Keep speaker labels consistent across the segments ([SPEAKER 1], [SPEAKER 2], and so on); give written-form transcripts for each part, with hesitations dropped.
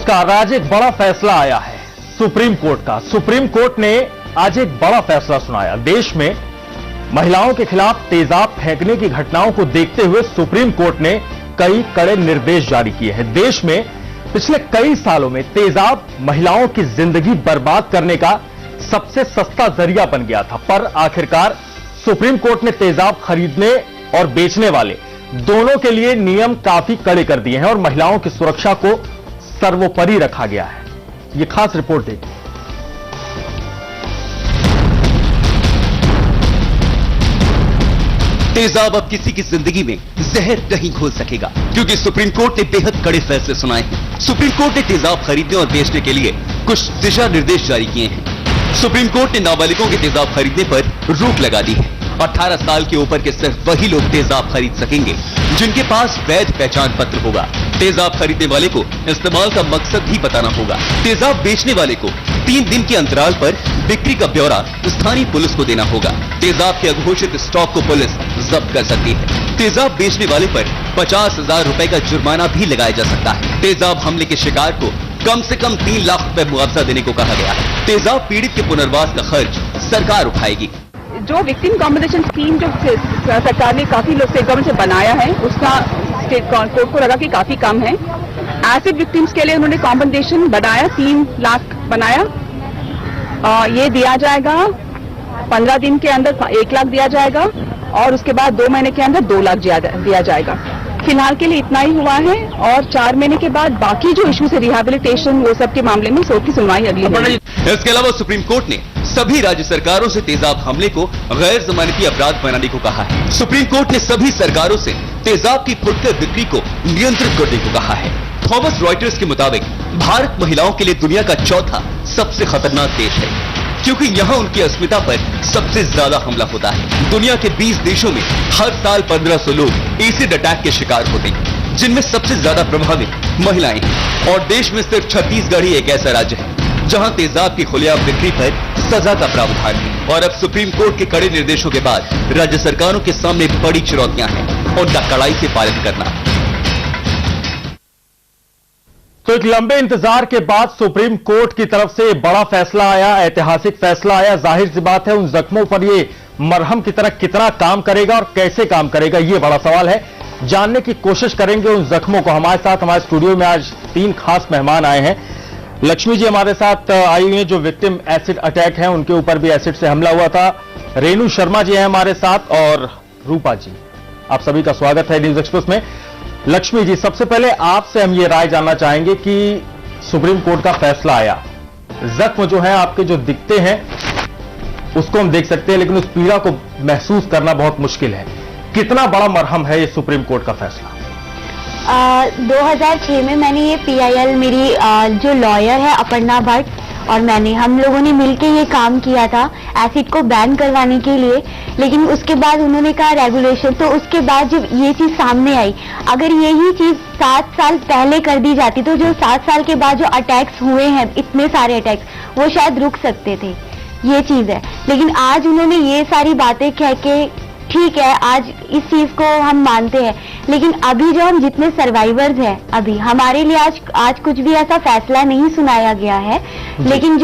[SPEAKER 1] नमस्कार। आज एक बड़ा फैसला आया है सुप्रीम कोर्ट का। सुप्रीम कोर्ट ने आज एक बड़ा फैसला सुनाया। देश में महिलाओं के खिलाफ तेजाब फेंकने की घटनाओं को देखते हुए सुप्रीम कोर्ट ने कई कड़े निर्देश जारी किए हैं। देश में पिछले कई सालों में तेजाब महिलाओं की जिंदगी बर्बाद करने का सबसे सस्ता जरिया बन गया था, पर आखिरकार सुप्रीम कोर्ट ने तेजाब खरीदने और बेचने वाले दोनों के लिए नियम काफी कड़े कर दिए हैं और महिलाओं की सुरक्षा को सर्वोपरि रखा गया है। यह खास रिपोर्ट देखिए।
[SPEAKER 2] तेजाब अब किसी की जिंदगी में जहर नहीं घोल सकेगा, क्योंकि सुप्रीम कोर्ट ने बेहद कड़े फैसले सुनाए हैं। सुप्रीम कोर्ट ने तेजाब खरीदने और बेचने के लिए कुछ दिशा निर्देश जारी किए हैं। सुप्रीम कोर्ट ने नाबालिगों के तेजाब खरीदने पर रोक लगा दी है। 18 साल के ऊपर के सिर्फ वही लोग तेजाब खरीद सकेंगे जिनके पास वैध पहचान पत्र होगा। तेजाब खरीदने वाले को इस्तेमाल का मकसद भी बताना होगा। तेजाब बेचने वाले को 3 दिन के अंतराल पर बिक्री का ब्यौरा स्थानीय पुलिस को देना होगा। तेजाब के अघोषित स्टॉक को पुलिस जब्त कर सकती है। तेजाब बेचने वाले पर 50,000 रुपए का जुर्माना भी लगाया जा सकता है। तेजाब हमले के शिकार को कम से कम 3 लाख रुपए मुआवजा देने को कहा गया है। तेजाब पीड़ित के पुनर्वास का खर्च सरकार उठाएगी।
[SPEAKER 3] जो विक्टिम कॉम्पेंसेशन स्कीम जो सरकार ने काफी लोग स्टेट गवर्नमेंट से बनाया है, उसका स्टेट कोर्ट को लगा कि काफी कम है। एसिड विक्टिम्स के लिए उन्होंने कॉम्पेंसेशन बढ़ाया, 3 लाख बनाया। ये दिया जाएगा 15 दिन के अंदर 1 लाख दिया जाएगा और उसके बाद 2 महीने के अंदर 2 लाख दिया जाएगा। फिलहाल के लिए इतना ही हुआ है और 4 महीने के बाद बाकी जो इश्यूज है, रिहैबिलिटेशन, वो सब के मामले में कोर्ट की सुनवाई अगली होगी।
[SPEAKER 2] इसके अलावा सुप्रीम कोर्ट ने सभी राज्य सरकारों से तेजाब हमले को गैर जमानती अपराध बनाने को कहा है। सुप्रीम कोर्ट ने सभी सरकारों से तेजाब की फुटकर बिक्री को नियंत्रित करने को कहा है। थॉमस रॉयटर्स के मुताबिक भारत महिलाओं के लिए दुनिया का चौथा सबसे खतरनाक देश है, क्योंकि यहाँ उनकी अस्मिता पर सबसे ज्यादा हमला होता है। दुनिया के 20 देशों में हर साल 1500 लोग एसिड अटैक के शिकार होते हैं, जिनमें सबसे ज्यादा प्रभावित महिलाएं हैं। और देश में सिर्फ छत्तीसगढ़ ही एक ऐसा राज्य है जहां तेजाब की खुलेआम बिक्री पर सजा का प्रावधान है। और अब सुप्रीम कोर्ट के कड़े निर्देशों के बाद राज्य सरकारों के सामने बड़ी चुनौतियां हैं, उनका कड़ाई से पालन करना।
[SPEAKER 1] तो एक लंबे इंतजार के बाद सुप्रीम कोर्ट की तरफ से बड़ा फैसला आया, ऐतिहासिक फैसला आया। जाहिर सी बात है उन जख्मों पर ये मरहम की तरह कितना काम करेगा और कैसे काम करेगा, ये बड़ा सवाल है। जानने की कोशिश करेंगे उन जख्मों को। हमारे साथ हमारे स्टूडियो में आज 3 खास मेहमान आए हैं। लक्ष्मी जी हमारे साथ आई हुई हैं, जो विक्टिम एसिड अटैक है उनके ऊपर भी एसिड से हमला हुआ था। रेणु शर्मा जी हैं हमारे साथ और रूपा जी। आप सभी का स्वागत है न्यूज एक्सप्रेस में। लक्ष्मी जी, सबसे पहले आपसे हम ये राय जानना चाहेंगे कि सुप्रीम कोर्ट का फैसला आया, जख्म जो है आपके जो दिखते हैं उसको हम देख सकते हैं, लेकिन उस पीड़ा को महसूस करना बहुत मुश्किल है। कितना बड़ा मरहम है ये सुप्रीम कोर्ट का फैसला?
[SPEAKER 4] 2006 में मैंने ये PIL, मेरी जो लॉयर है अपर्णा भट्ट और हम लोगों ने मिलके ये काम किया था एसिड को बैन करवाने के लिए। लेकिन उसके बाद उन्होंने कहा रेगुलेशन, तो उसके बाद जब ये चीज सामने आई, अगर यही चीज 7 साल पहले कर दी जाती तो जो 7 साल के बाद जो अटैक्स हुए हैं, इतने सारे अटैक्स, वो शायद रुक सकते थे। ये चीज है। लेकिन आज उन्होंने ये सारी बातें कह के, ठीक है आज इस चीज को हम मानते हैं, लेकिन अभी जो हम जितने सर्वाइवर्स हैं, अभी हमारे लिए आज कुछ भी ऐसा फैसला नहीं सुनाया गया है। लेकिन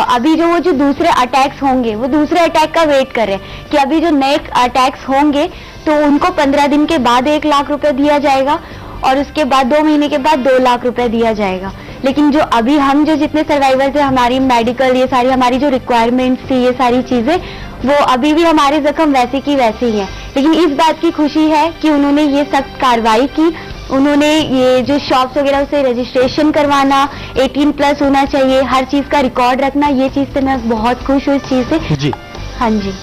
[SPEAKER 4] अभी जो दूसरे अटैक्स होंगे, वो दूसरे अटैक का वेट कर रहे हैं कि अभी जो नए अटैक्स होंगे तो उनको 15 दिन के बाद 1 लाख रुपए दिया जाएगा और उसके बाद 2 महीने के बाद 2 लाख रुपए दिया जाएगा। लेकिन जो अभी हम जो जितने सर्वाइवर्स हैं, हमारी मेडिकल, ये सारी हमारी जो रिक्वायरमेंट्स थी, ये सारी चीजें, वो अभी भी हमारे जख्म वैसे की वैसे ही हैं। लेकिन इस बात की खुशी है कि उन्होंने ये सख्त कार्रवाई की। उन्होंने ये जो शॉप्स वगैरह से रजिस्ट्रेशन करवाना, 18+ होना चाहिए, हर चीज का रिकॉर्ड रखना, ये चीज से मैं बहुत खुश हूँ इस चीज से। जी हाँ जी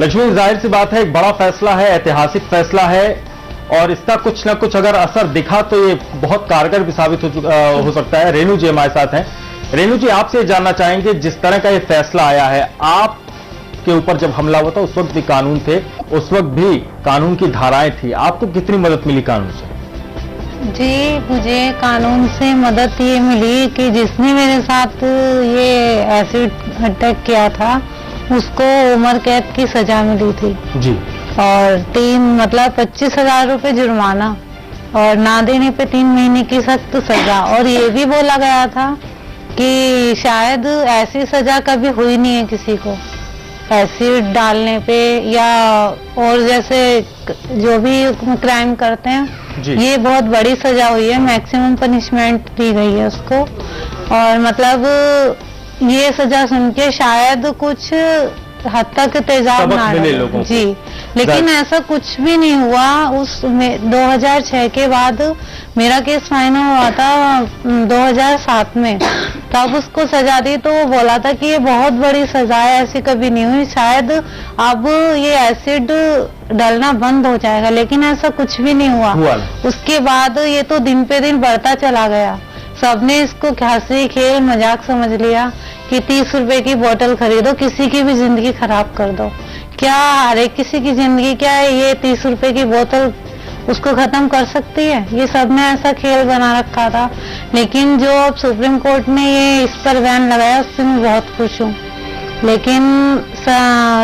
[SPEAKER 1] लक्ष्मी, जाहिर सी बात है एक बड़ा फैसला है, ऐतिहासिक फैसला है और इसका कुछ ना कुछ अगर असर दिखा तो ये बहुत कारगर भी साबित हो सकता है। रेणु जी हमारे साथ हैं। रेणु जी, आपसे जानना चाहेंगे, जिस तरह का ये फैसला आया है, आप के ऊपर जब हमला हुआ था उस वक्त भी कानून थे, उस वक्त भी कानून की धाराएं थी, आपको कितनी मदद मिली कानून से?
[SPEAKER 5] जी, मुझे कानून से मदद ये मिली कि जिसने मेरे साथ ये एसिड अटैक किया था उसको उम्र कैद की सजा मिली थी जी, और 25,000 रुपए जुर्माना। और ना देने पे 3 महीने की सख्त सजा। और ये भी बोला गया था कि शायद ऐसी सजा कभी हुई नहीं है किसी को एसिड डालने पे, या और जैसे जो भी क्राइम करते हैं
[SPEAKER 1] जी।
[SPEAKER 5] ये बहुत बड़ी सजा हुई है, मैक्सिमम पनिशमेंट दी गई है उसको। और मतलब ये सजा सुन के शायद कुछ हद तक तेजाब
[SPEAKER 1] सबक
[SPEAKER 5] ना
[SPEAKER 1] मिले
[SPEAKER 5] लगे।
[SPEAKER 1] लोगों को।
[SPEAKER 5] जी, लेकिन ऐसा कुछ भी नहीं हुआ। उस 2006 के बाद मेरा केस फाइनल हुआ था 2007 में, तब उसको सजा दी तो वो बोला था कि ये बहुत बड़ी सजा है, ऐसी कभी नहीं हुई, शायद अब ये एसिड डलना बंद हो जाएगा, लेकिन ऐसा कुछ भी नहीं हुआ। उसके बाद ये तो दिन पे दिन बढ़ता चला गया। सबने इसको हंसी खेल मजाक समझ लिया कि 30 रुपए की बोतल खरीदो, किसी की भी जिंदगी खराब कर दो। क्या हर एक किसी की जिंदगी क्या है ये 30 रुपए की बोतल उसको खत्म कर सकती है? ये सबने ऐसा खेल बना रखा था। लेकिन जो अब सुप्रीम कोर्ट ने ये इस पर बैन लगाया उससे मैं बहुत खुश हूँ। लेकिन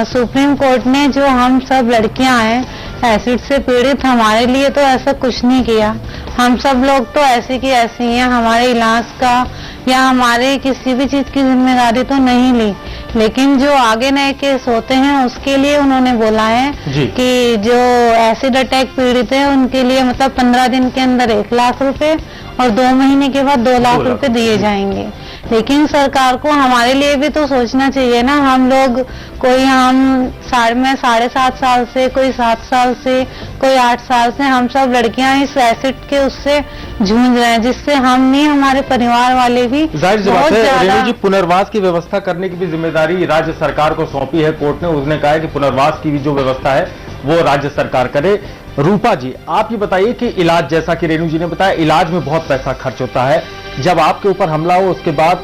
[SPEAKER 5] सुप्रीम कोर्ट ने जो हम सब लड़कियां हैं एसिड से पीड़ित, हमारे लिए तो ऐसा कुछ नहीं किया। हम सब लोग तो ऐसी की ऐसी हैं, हमारे इलाज का या हमारे किसी भी चीज की जिम्मेदारी तो नहीं ली। लेकिन जो आगे नए केस होते हैं उसके लिए उन्होंने बोला है कि जो एसिड अटैक पीड़ित है उनके लिए मतलब 15 दिन के अंदर 1 लाख रुपए और 2 महीने के बाद 2 लाख रुपए दिए जाएंगे। लेकिन सरकार को हमारे लिए भी तो सोचना चाहिए ना। हम लोग कोई हम 7.5 साल से, कोई 7 साल से, कोई 8 साल से हम सब लड़कियां इस एसिड के उससे जूझ रहे हैं, जिससे हम नहीं हमारे परिवार वाले भी
[SPEAKER 1] जाहिर सी बात है। रेणु जी, पुनर्वास की व्यवस्था करने की भी जिम्मेदारी राज्य सरकार को सौंपी है कोर्ट ने। उसने कहा है कि पुनर्वास की भी जो व्यवस्था है वो राज्य सरकार करे। रूपा जी, आप ये बताइए कि इलाज, जैसा कि रेणु जी ने बताया, इलाज में बहुत पैसा खर्च होता है। जब आपके ऊपर हमला हो उसके बाद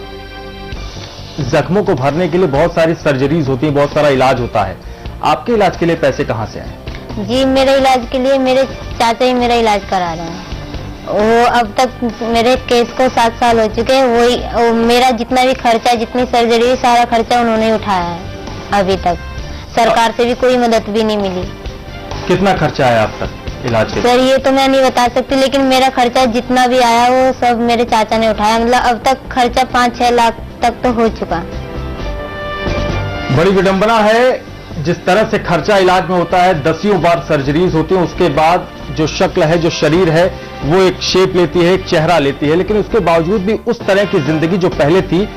[SPEAKER 1] जख्मों को भरने के लिए बहुत सारी सर्जरीज होती है, बहुत सारा इलाज होता है। आपके इलाज के लिए पैसे कहां से आए?
[SPEAKER 4] जी, मेरे इलाज के लिए मेरे चाचा ही मेरा इलाज करा रहे हैं। वो अब तक मेरे केस को 7 साल हो चुके हैं। वही मेरा जितना भी खर्चा, जितनी सर्जरी, सारा खर्चा उन्होंने उठाया है। अभी तक सरकार से भी कोई मदद भी नहीं मिली।
[SPEAKER 1] कितना खर्चा आया अब तक इलाज के?
[SPEAKER 4] सर ये तो मैं नहीं बता सकती, लेकिन मेरा खर्चा जितना भी आया वो सब मेरे चाचा ने उठाया। मतलब अब तक खर्चा 5-6 लाख तक तो हो चुका।
[SPEAKER 1] बड़ी विडंबना है जिस तरह से खर्चा इलाज में होता है। 10 बार सर्जरीज होती है, उसके बाद जो शक्ल है, जो शरीर है, वो एक शेप लेती है, एक चेहरा लेती है। लेकिन उसके बावजूद भी उस तरह की जिंदगी जो पहले थी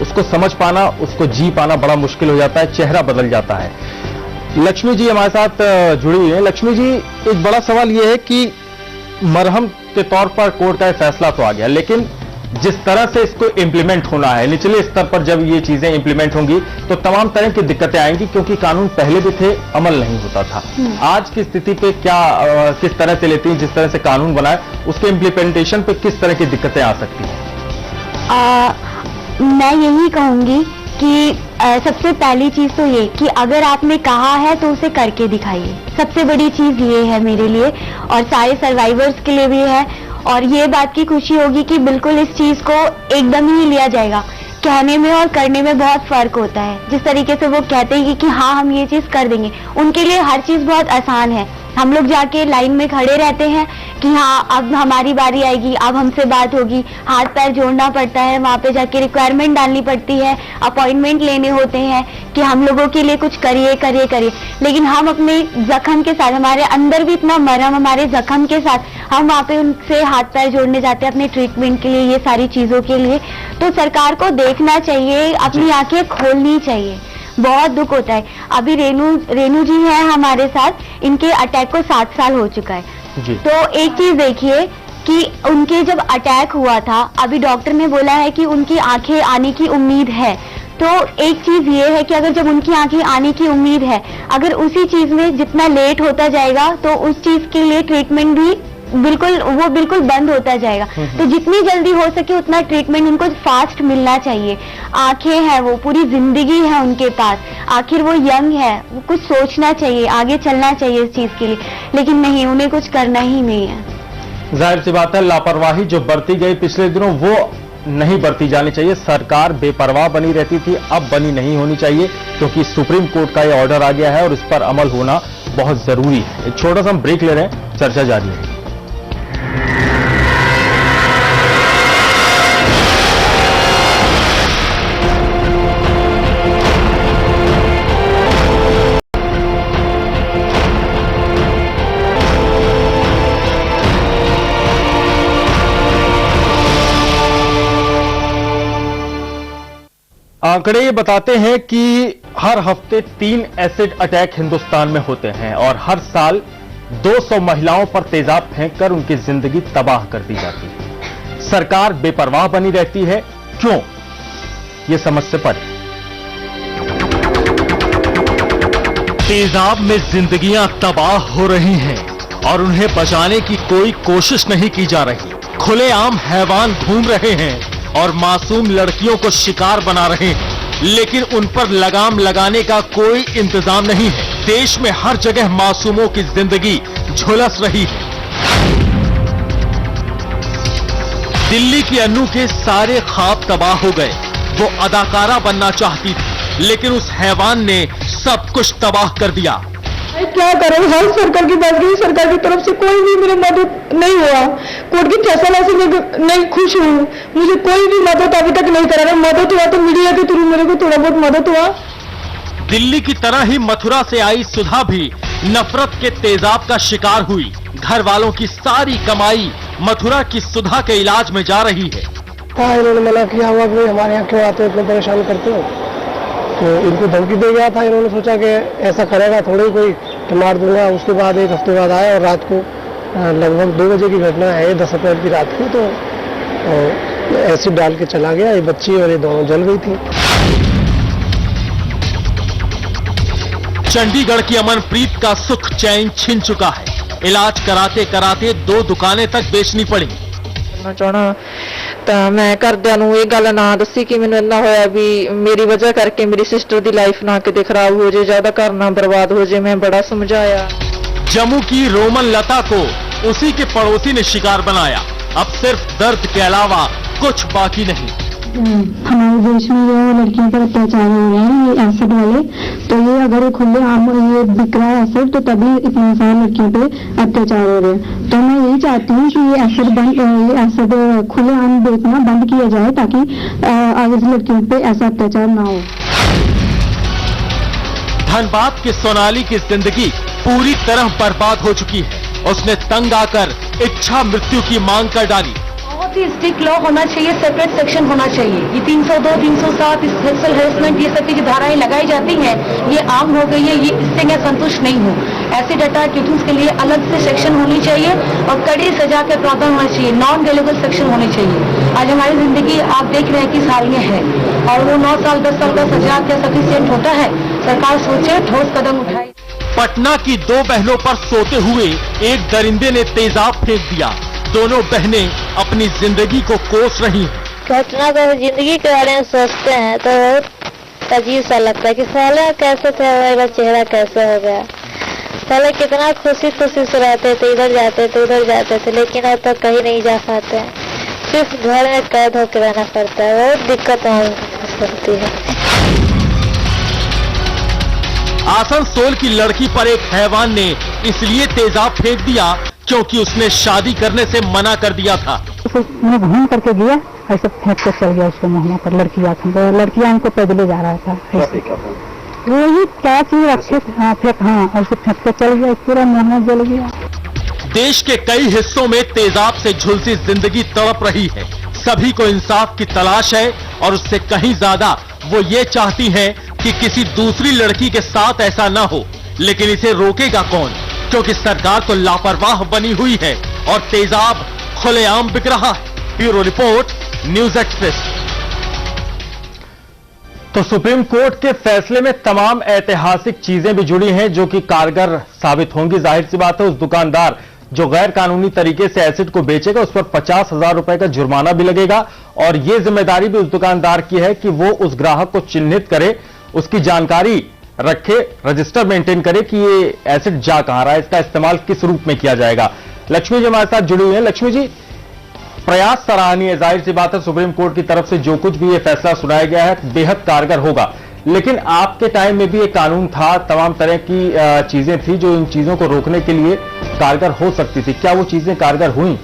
[SPEAKER 1] उसको समझ पाना, उसको जी पाना बड़ा मुश्किल हो जाता है, चेहरा बदल जाता है। लक्ष्मी जी हमारे साथ जुड़ी हुई है। लक्ष्मी जी, एक बड़ा सवाल यह है कि मरहम के तौर पर कोर्ट का यह फैसला तो आ गया, लेकिन जिस तरह से इसको इंप्लीमेंट होना है, निचले स्तर पर जब ये चीजें इंप्लीमेंट होंगी तो तमाम तरह की दिक्कतें आएंगी, क्योंकि कानून पहले भी थे, अमल नहीं होता था। आज की स्थिति पे क्या किस तरह से लेती हैं? जिस तरह से कानून बना है उसके इंप्लीमेंटेशन पे किस तरह की दिक्कतें आ सकती हैं?
[SPEAKER 4] मैं यही कहूंगी कि सबसे पहली चीज तो ये कि अगर आपने कहा है तो उसे करके दिखाइए। सबसे बड़ी चीज ये है मेरे लिए और सारे सर्वाइवर्स के लिए भी है। और ये बात की खुशी होगी कि बिल्कुल इस चीज को एकदम ही लिया जाएगा। कहने में और करने में बहुत फर्क होता है। जिस तरीके से वो कहते हैं कि हाँ हम ये चीज कर देंगे, उनके लिए हर चीज बहुत आसान है। हम लोग जाके लाइन में खड़े रहते हैं कि हाँ अब हमारी बारी आएगी, अब हमसे बात होगी, हाथ पैर जोड़ना पड़ता है, वहां पे जाके रिक्वायरमेंट डालनी पड़ती है, अपॉइंटमेंट लेने होते हैं कि हम लोगों के लिए कुछ करिए करिए करिए। लेकिन हम अपने जख्म के साथ, हमारे अंदर भी इतना मरहम, हमारे जख्म के साथ हम वहाँ पे उनसे हाथ पैर जोड़ने जाते हैं अपने ट्रीटमेंट के लिए, ये सारी चीजों के लिए। तो सरकार को देखना चाहिए, अपनी आंखें खोलनी चाहिए। बहुत दुख होता है। अभी रेणु जी हैं हमारे साथ, इनके अटैक को 7 साल हो चुका है जी। तो एक चीज देखिए कि उनके जब अटैक हुआ था, अभी डॉक्टर ने बोला है कि उनकी आंखें आने की उम्मीद है। तो एक चीज ये है कि अगर जब उनकी आंखें आने की उम्मीद है, अगर उसी चीज में जितना लेट होता जाएगा तो उस चीज के लिए ट्रीटमेंट भी बिल्कुल बंद होता जाएगा। तो जितनी जल्दी हो सके उतना ट्रीटमेंट उनको फास्ट मिलना चाहिए। आंखें हैं, वो पूरी जिंदगी है उनके पास, आखिर वो यंग है, वो कुछ सोचना चाहिए, आगे चलना चाहिए इस चीज के लिए। लेकिन नहीं, उन्हें कुछ करना ही नहीं है।
[SPEAKER 1] जाहिर सी बात है, लापरवाही जो बरती गई पिछले दिनों वो नहीं बरती जानी चाहिए। सरकार बेपरवाह बनी रहती थी, अब बनी नहीं होनी चाहिए, क्योंकि सुप्रीम कोर्ट का ये ऑर्डर आ गया है और इस पर अमल होना बहुत जरूरी है। एक छोटा सा हम ब्रेक ले रहे हैं, चर्चा जारी है। आंकड़े ये बताते हैं कि हर हफ्ते 3 एसिड अटैक हिंदुस्तान में होते हैं और हर साल 200 महिलाओं पर तेजाब फेंककर उनकी जिंदगी तबाह कर दी जाती है। सरकार बेपरवाह बनी रहती है, क्यों? ये समझ से परे। तेजाब में जिंदगियां तबाह हो रही हैं और उन्हें बचाने की कोई कोशिश नहीं की जा रही। खुलेआम हैवान घूम रहे हैं और मासूम लड़कियों को शिकार बना रहे हैं, लेकिन उन पर लगाम लगाने का कोई इंतजाम नहीं है। देश में हर जगह मासूमों की जिंदगी झुलस रही है। दिल्ली की अन्नू के सारे ख्वाब तबाह हो गए। वो अदाकारा बनना चाहती थी, लेकिन उस हैवान ने सब कुछ तबाह कर दिया।
[SPEAKER 6] क्या करूं, हर सरकार की बात की, सरकार की तरफ से कोई भी मेरी मदद नहीं हुआ। कोर्ट की फैसला से मैं नहीं खुश हूँ। मुझे कोई भी मदद अभी तक नहीं करा। मदद हुआ तो मीडिया के थ्रू मेरे को थोड़ा बहुत मदद हुआ।
[SPEAKER 1] दिल्ली की तरह ही मथुरा से आई सुधा भी नफरत के तेजाब का शिकार हुई। घर वालों की सारी कमाई मथुरा की सुधा के इलाज में जा रही है।
[SPEAKER 6] हाँ, इन्होंने मना किया हुआ कि हमारे यहाँ क्यों आते हो, इतना परेशान करते हो। तो इनको धमकी दे गया था। इन्होंने सोचा कि ऐसा करेगा थोड़ी कोई तो मार दूंगा। उसके बाद एक हफ्ते बाद आया और रात को लगभग 2 बजे की घटना है, 10 अप्रैल की रात को। तो एसिड डाल के चला गया। ये बच्ची और ये दोनों जल गई थी।
[SPEAKER 1] चंडीगढ़ की अमनप्रीत का सुख चैन छिन चुका है। इलाज कराते कराते 2 दुकानें तक बेचनी पड़ी।
[SPEAKER 7] ਚਾਹਣਾ ਤਾਂ ਮੈਂ ਘਰਦਿਆਂ ਨੂੰ ਇਹ ਗੱਲ ਨਾ ਦੱਸੀ ਕਿ ਮੈਨੂੰ ਇੰਨਾ ਹੋਇਆ ਵੀ ਮੇਰੀ ਵਜ੍ਹਾ ਕਰਕੇ ਮੇਰੀ ਸਿਸਟਰ ਦੀ ਲਾਈਫ ਨਾ ਕਿਤੇ ਖਰਾਬ ਹੋ ਜੇ, ਜ਼ਿਆਦਾ ਘਰ ਨਾ ਬਰਬਾਦ ਹੋ ਜੇ। मैं बड़ा समझाया।
[SPEAKER 1] जम्मू की रोमन लता को उसी के पड़ोसी ने शिकार बनाया। अब सिर्फ दर्द के अलावा कुछ बाकी नहीं।
[SPEAKER 8] हमारे देश में जो लड़कियों पर अत्याचार हो रहे हैं, ये एसिड वाले, तो ये अगर ये खुले आम ये बिक रहा है एसिड, तो तभी इतने सारे लड़कियों पे अत्याचार हो रहे हैं। तो मैं यही चाहती हूँ कि ये एसिड खुले आम बेचना बंद किया जाए, ताकि आगे से लड़कियों पे ऐसा अत्याचार ना हो।
[SPEAKER 1] धनबाद की सोनाली की जिंदगी पूरी तरह बर्बाद हो चुकी है। उसने तंग आकर इच्छा मृत्यु की मांग कर डाली।
[SPEAKER 9] बहुत ही स्ट्रिक्ट लॉ होना चाहिए, सेपरेट सेक्शन होना चाहिए। ये 302, 307 सेक्सुअल हेरेसमेंट ये सब की जो धाराएं लगाई जाती हैं, ये आम हो गई है। ये इससे मैं संतुष्ट नहीं हूँ। एसिड अटैक क्यूटिंग्स के लिए अलग से सेक्शन होनी चाहिए और कड़ी सजा के प्रावधान होना चाहिए। नॉन वेलेबल सेक्शन होने चाहिए। आज हमारी जिंदगी आप देख रहे हैं कि साल में है और वो 9 साल 10 साल का सजा क्या सफिशिएंट होता है? सरकार सोचे, ठोस कदम उठाए।
[SPEAKER 1] पटना की 2 बहनों पर सोते हुए एक दरिंदे ने तेजाब फेंक दिया। दोनों बहनें अपनी जिंदगी को कोस रही हैं।
[SPEAKER 4] घटना को जिंदगी के बारे में सोचते हैं तो बहुत अजीब सा लगता है कि साले कैसे थे, मेरा चेहरा कैसे हो गया। पहले कितना खुशी खुशी से रहते थे, इधर जाते थे उधर जाते थे, लेकिन अब तो कहीं नहीं जा पाते हैं। सिर्फ घर में कैद होकर रहना पड़ता है। बहुत दिक्कत होती है।
[SPEAKER 1] आसनसोल की लड़की पर एक हैवान ने इसलिए तेजाब फेंक दिया क्योंकि उसने शादी करने से मना कर दिया था।
[SPEAKER 8] मैं घूम करके गया, ऐसे फेंक के चल गया उसको मुँह पर। लड़कियां उनको पैदले जा रहा था। वही क्या चीज रखे थे, ऐसे फेंक के चल गया, पूरा मुँह जल गया।
[SPEAKER 1] देश के कई हिस्सों में तेजाब से झुलसी जिंदगी तड़प रही है। सभी को इंसाफ की तलाश है और उससे कहीं ज्यादा वो ये चाहती हैं कि किसी दूसरी लड़की के साथ ऐसा ना हो। लेकिन इसे रोकेगा कौन? क्योंकि सरकार तो लापरवाह बनी हुई है और तेजाब खुलेआम बिक रहा है। Bureau report, news express. तो सुप्रीम कोर्ट के फैसले में तमाम ऐतिहासिक चीजें भी जुड़ी हैं जो कि कारगर साबित होंगी। जाहिर सी बात है, उस दुकानदार जो गैर कानूनी तरीके से एसिड को बेचेगा उस पर 50,000 रुपए का जुर्माना भी लगेगा और यह जिम्मेदारी भी उस दुकानदार की है कि वो उस ग्राहक को चिन्हित करे, उसकी जानकारी रखे, रजिस्टर मेंटेन करे कि ये एसिड जा कहां रहा है, इसका इस्तेमाल किस रूप में किया जाएगा। लक्ष्मी जी हमारे साथ जुड़ी हुई हैं। लक्ष्मी जी, प्रयास सराहनीय, जाहिर सी बात है सुप्रीम कोर्ट की तरफ से जो कुछ भी ये फैसला सुनाया गया है बेहद कारगर होगा, लेकिन आपके टाइम में भी एक कानून था, तमाम तरह की चीजें थी जो इन चीजों को रोकने के लिए कारगर हो सकती थी। क्या वो चीजें कारगर हुई?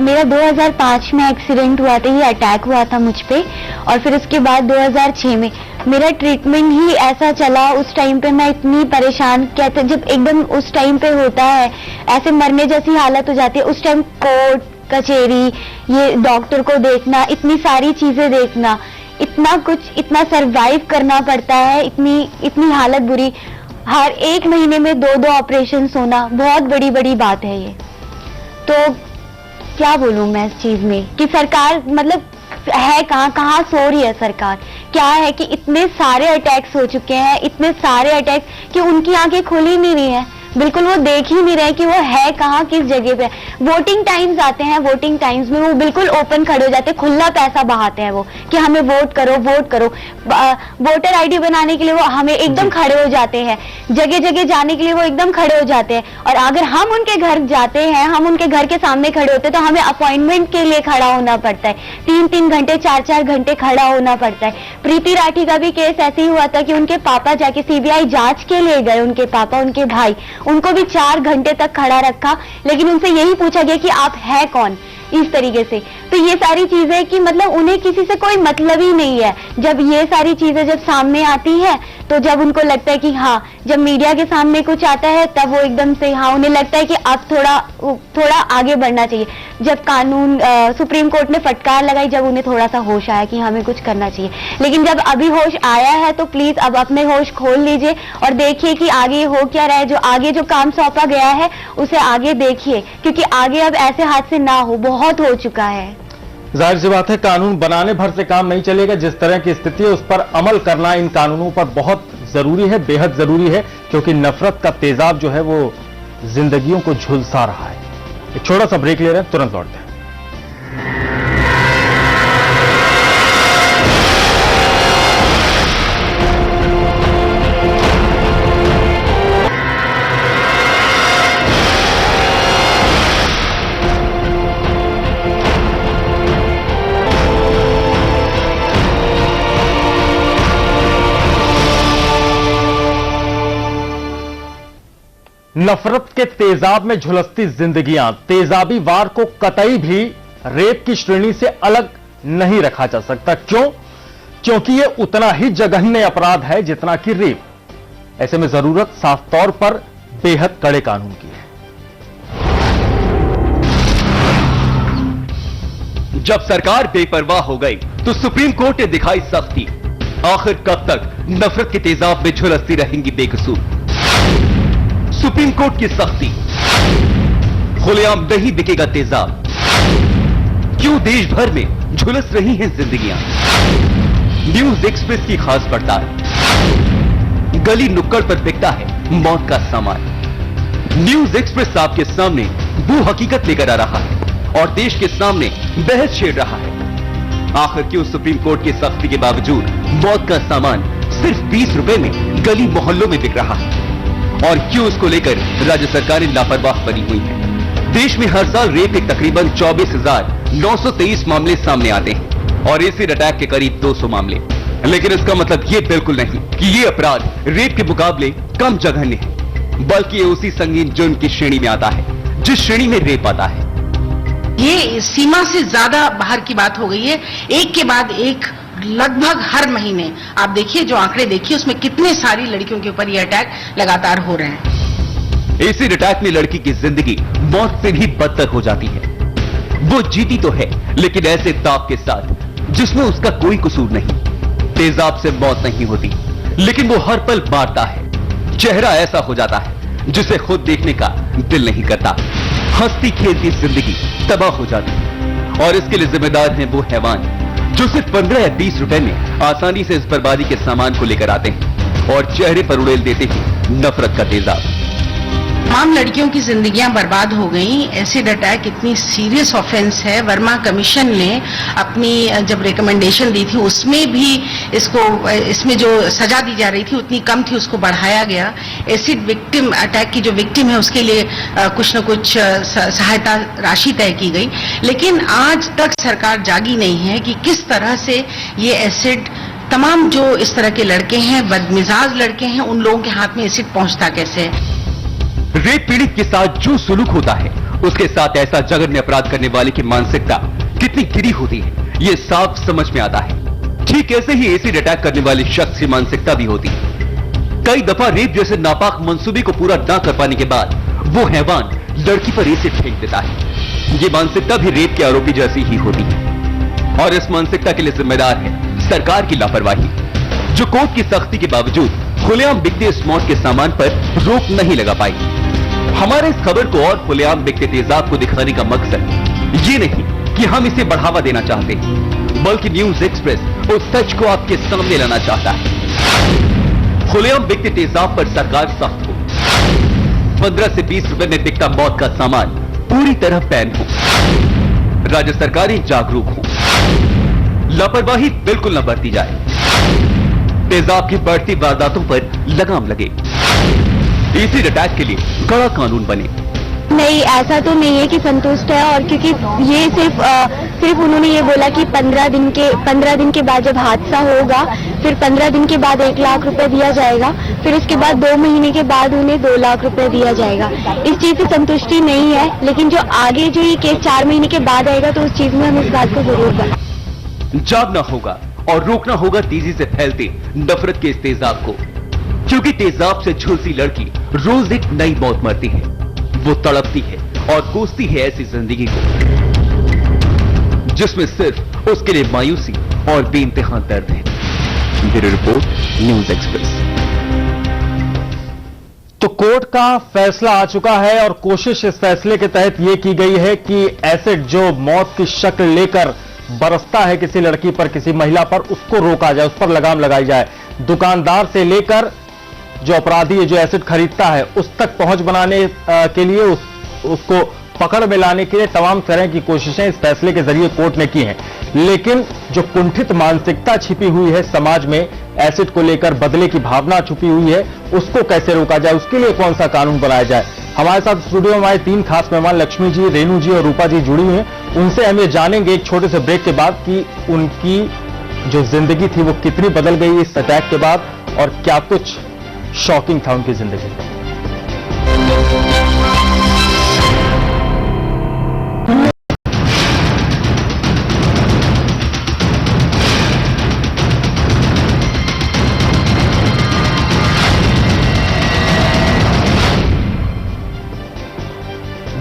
[SPEAKER 4] मेरा 2005 में एक्सीडेंट हुआ था, ये अटैक हुआ था मुझ पे, और फिर उसके बाद 2006 में मेरा ट्रीटमेंट ही ऐसा चला। उस टाइम पे मैं इतनी परेशान, कहते जब एकदम उस टाइम पे होता है ऐसे मरने जैसी हालत हो जाती है, उस टाइम कोर्ट कचहरी, ये डॉक्टर को देखना, इतनी सारी चीजें देखना, इतना कुछ, इतना सरवाइव करना पड़ता है, इतनी हालत बुरी, हर 1 महीने में 2-2 ऑपरेशन होना बहुत बड़ी बड़ी बात है ये। तो क्या बोलूं मैं इस चीज में कि सरकार मतलब है कहाँ सो रही है सरकार। क्या है कि इतने सारे अटैक्स हो चुके हैं, इतने सारे अटैक्स कि उनकी आंखें खुल ही नहीं रही हैं, बिल्कुल वो देख ही नहीं रहे कि वो है कहाँ, किस जगह पे। वोटिंग टाइम्स आते हैं, वोटिंग टाइम्स में वो बिल्कुल ओपन खड़े हो जाते हैं, खुला पैसा बहाते हैं वो कि हमें वोट करो वोट करो। वोटर आईडी बनाने के लिए वो हमें एकदम खड़े हो जाते हैं, जगह जगह जाने के लिए वो एकदम खड़े हो जाते हैं। और अगर हम उनके घर जाते हैं, हम उनके घर के सामने खड़े होते हैं तो हमें अपॉइंटमेंट के लिए खड़ा होना पड़ता है, 3-3 घंटे 4-4 घंटे खड़ा होना पड़ता है। प्रीति राठी का भी केस ऐसे ही हुआ था कि उनके पापा जाके सीबीआई जांच के लिए गए, उनके पापा उनके भाई, उनको भी 4 घंटे तक खड़ा रखा, लेकिन उनसे यही पूछा गया कि आप है कौन, इस तरीके से। तो ये सारी चीजें कि मतलब उन्हें किसी से कोई मतलब ही नहीं है। जब ये सारी चीजें जब सामने आती है तो जब उनको लगता है कि हाँ, जब मीडिया के सामने कुछ आता है तब वो एकदम से हाँ, उन्हें लगता है कि अब थोड़ा आगे बढ़ना चाहिए। जब कानून सुप्रीम कोर्ट ने फटकार लगाई, जब उन्हें थोड़ा सा होश आया कि हमें कुछ करना चाहिए। लेकिन जब अभी होश आया है तो प्लीज अब अपने होश खोल लीजिए और देखिए कि आगे हो क्या रहा है। जो आगे जो काम सौंपा गया है उसे आगे देखिए, क्योंकि आगे अब ऐसे हादसे ना हो, बहुत हो चुका है।
[SPEAKER 1] जाहिर सी बात है कानून बनाने भर से काम नहीं चलेगा, जिस तरह की स्थिति है उस पर अमल करना इन कानूनों पर बहुत जरूरी है, बेहद जरूरी है, क्योंकि नफरत का तेजाब जो है वो जिंदगियों को झुलसा रहा है। एक छोटा सा ब्रेक ले रहे हैं, तुरंत लौटते हैं। नफरत के तेजाब में झुलसती जिंदगियां, तेजाबी वार को कतई भी रेप की श्रेणी से अलग नहीं रखा जा सकता। क्यों? क्योंकि यह उतना ही जघन्य अपराध है जितना कि रेप। ऐसे में जरूरत साफ तौर पर बेहद कड़े कानून की है।
[SPEAKER 2] जब सरकार बेपरवाह हो गई तो सुप्रीम कोर्ट ने दिखाई सख्ती। आखिर कब तक नफरत के तेजाब में झुलसती रहेंगी बेकसूर? सुप्रीम कोर्ट की सख्ती, खुलेआम नहीं बिकेगा तेजाब। क्यों देश भर में झुलस रही हैं जिंदगियां? न्यूज एक्सप्रेस की खास पड़ताल। गली नुक्कड़ पर बिकता है मौत का सामान। न्यूज एक्सप्रेस आपके सामने वो हकीकत लेकर आ रहा है और देश के सामने बहस छेड़ रहा है। आखिर क्यों सुप्रीम कोर्ट की सख्ती के बावजूद मौत का सामान सिर्फ 20 रुपए में गली मोहल्लों में बिक रहा है? और क्यों उसको लेकर राज्य सरकारें लापरवाह बनी हुई हैं? देश में हर साल रेप के तकरीबन 24,923 मामले सामने आते हैं और एसिड अटैक के करीब 200 मामले। लेकिन इसका मतलब ये बिल्कुल नहीं कि ये अपराध रेप के मुकाबले कम जघन्य है, बल्कि ये उसी संगीन जुर्म की श्रेणी में आता है जिस श्रेणी में रेप आता है।
[SPEAKER 10] ये सीमा से ज्यादा बाहर की बात हो गई है। एक के बाद एक लगभग हर महीने आप देखिए, जो आंकड़े देखिए उसमें कितने सारी लड़कियों के ऊपर ये अटैक लगातार हो रहे हैं।
[SPEAKER 2] एसिड अटैक में लड़की की जिंदगी मौत से भी बदतर हो जाती है। वो जीती तो है लेकिन ऐसे दाव के साथ जिसमें उसका कोई कसूर नहीं। तेजाब से मौत नहीं होती लेकिन वो हर पल मारता है। चेहरा ऐसा हो जाता है जिसे खुद देखने का दिल नहीं करता। हंसती खेलती जिंदगी तबाह हो जाती है और इसके लिए जिम्मेदार हैं वो हैवान जो सिर्फ 15 या 20 रुपए में आसानी से इस बर्बादी के सामान को लेकर आते हैं और चेहरे पर उड़ेल देते हैं नफरत का तेजाब।
[SPEAKER 10] तमाम लड़कियों की जिंदगियां बर्बाद हो गई। एसिड अटैक इतनी सीरियस ऑफेंस है। वर्मा कमीशन ने अपनी जब रिकमेंडेशन दी थी उसमें भी इसमें जो सजा दी जा रही थी उतनी कम थी, उसको बढ़ाया गया। एसिड विक्टिम अटैक की जो विक्टिम है उसके लिए कुछ न कुछ सहायता राशि तय की गई, लेकिन आज तक सरकार जागी नहीं है कि किस तरह से ये एसिड तमाम जो इस तरह के लड़के हैं, बदमिजाज लड़के हैं, उन लोगों के हाथ में एसिड पहुंचता कैसे है।
[SPEAKER 2] रेप पीड़ित के साथ जो सुलूक होता है उसके साथ ऐसा जघन्य अपराध करने वाले की मानसिकता कितनी गिरी होती है ये साफ समझ में आता है। ठीक ऐसे ही एसिड अटैक करने वाले शख्स की मानसिकता भी होती है। कई दफा रेप जैसे नापाक मंसूबे को पूरा न कर पाने के बाद वो हैवान लड़की पर एसिड फेंक देता है। ये मानसिकता भी रेप के आरोपी जैसी ही होती है। और इस मानसिकता के लिए जिम्मेदार है सरकार की लापरवाही, जो कोर्ट की सख्ती के बावजूद खुलेआम बिकते स्मॉट के सामान पर रोक नहीं लगा पाई। हमारे इस खबर को और खुलेआम बिकते तेजाब को दिखाने का मकसद ये नहीं कि हम इसे बढ़ावा देना चाहते, बल्कि न्यूज एक्सप्रेस उस सच को आपके सामने लाना चाहता है। खुलेआम बिकते तेजाब पर सरकार सख्त हो, 15 से 20 रुपए में बिकता मौत का सामान पूरी तरह बैन हो, राज्य सरकारें जागरूक हो, लापरवाही बिल्कुल न बरती जाए, तेजाब की बढ़ती वारदातों पर लगाम लगे, एसिड अटैक के लिए कड़ा कानून बने।
[SPEAKER 4] नहीं, ऐसा तो नहीं है कि संतुष्ट है, और क्योंकि ये सिर्फ उन्होंने ये बोला कि 15 दिन के बाद जब हादसा होगा, फिर 15 दिन के बाद 1 लाख रुपए दिया जाएगा, फिर उसके बाद 2 महीने के बाद उन्हें 2 लाख रुपए दिया जाएगा। इस चीज से संतुष्टि नहीं है, लेकिन जो आगे जो ये केस 4 महीने के बाद आएगा तो उस चीज में हम इस बात को जरूर बनाएंगे।
[SPEAKER 2] जागना होगा और रोकना होगा तेजी से फैलते नफरत के इस तेजाब को, क्योंकि तेजाब से झुलसी लड़की रोज एक नई मौत मरती है। वो तड़पती है और कोसती है ऐसी जिंदगी को जिसमें सिर्फ उसके लिए मायूसी और बेइंतहा दर्द है। Bureau report, news express.
[SPEAKER 1] तो कोर्ट का फैसला आ चुका है और कोशिश इस फैसले के तहत यह की गई है कि एसिड जो मौत की शक्ल लेकर बरसता है किसी लड़की पर, किसी महिला पर, उसको रोका जाए, उस पर लगाम लगाई जाए। दुकानदार से लेकर जो अपराधी है, जो एसिड खरीदता है, उस तक पहुंच बनाने के लिए, उसको पकड़ में लाने के लिए तमाम तरह की कोशिशें इस फैसले के जरिए कोर्ट ने की हैं। लेकिन जो कुंठित मानसिकता छिपी हुई है समाज में, एसिड को लेकर बदले की भावना छुपी हुई है, उसको कैसे रोका जाए, उसके लिए कौन सा कानून बनाया जाए। हमारे साथ स्टूडियो में हमारे 3 खास मेहमान लक्ष्मी जी, रेणु जी और रूपा जी जुड़ी हुई हैं। उनसे हम ये जानेंगे एक छोटे से ब्रेक के बाद कि उनकी जो जिंदगी थी वो कितनी बदल गई इस अटैक के बाद, और क्या कुछ शॉकिंग था उनकी जिंदगी में।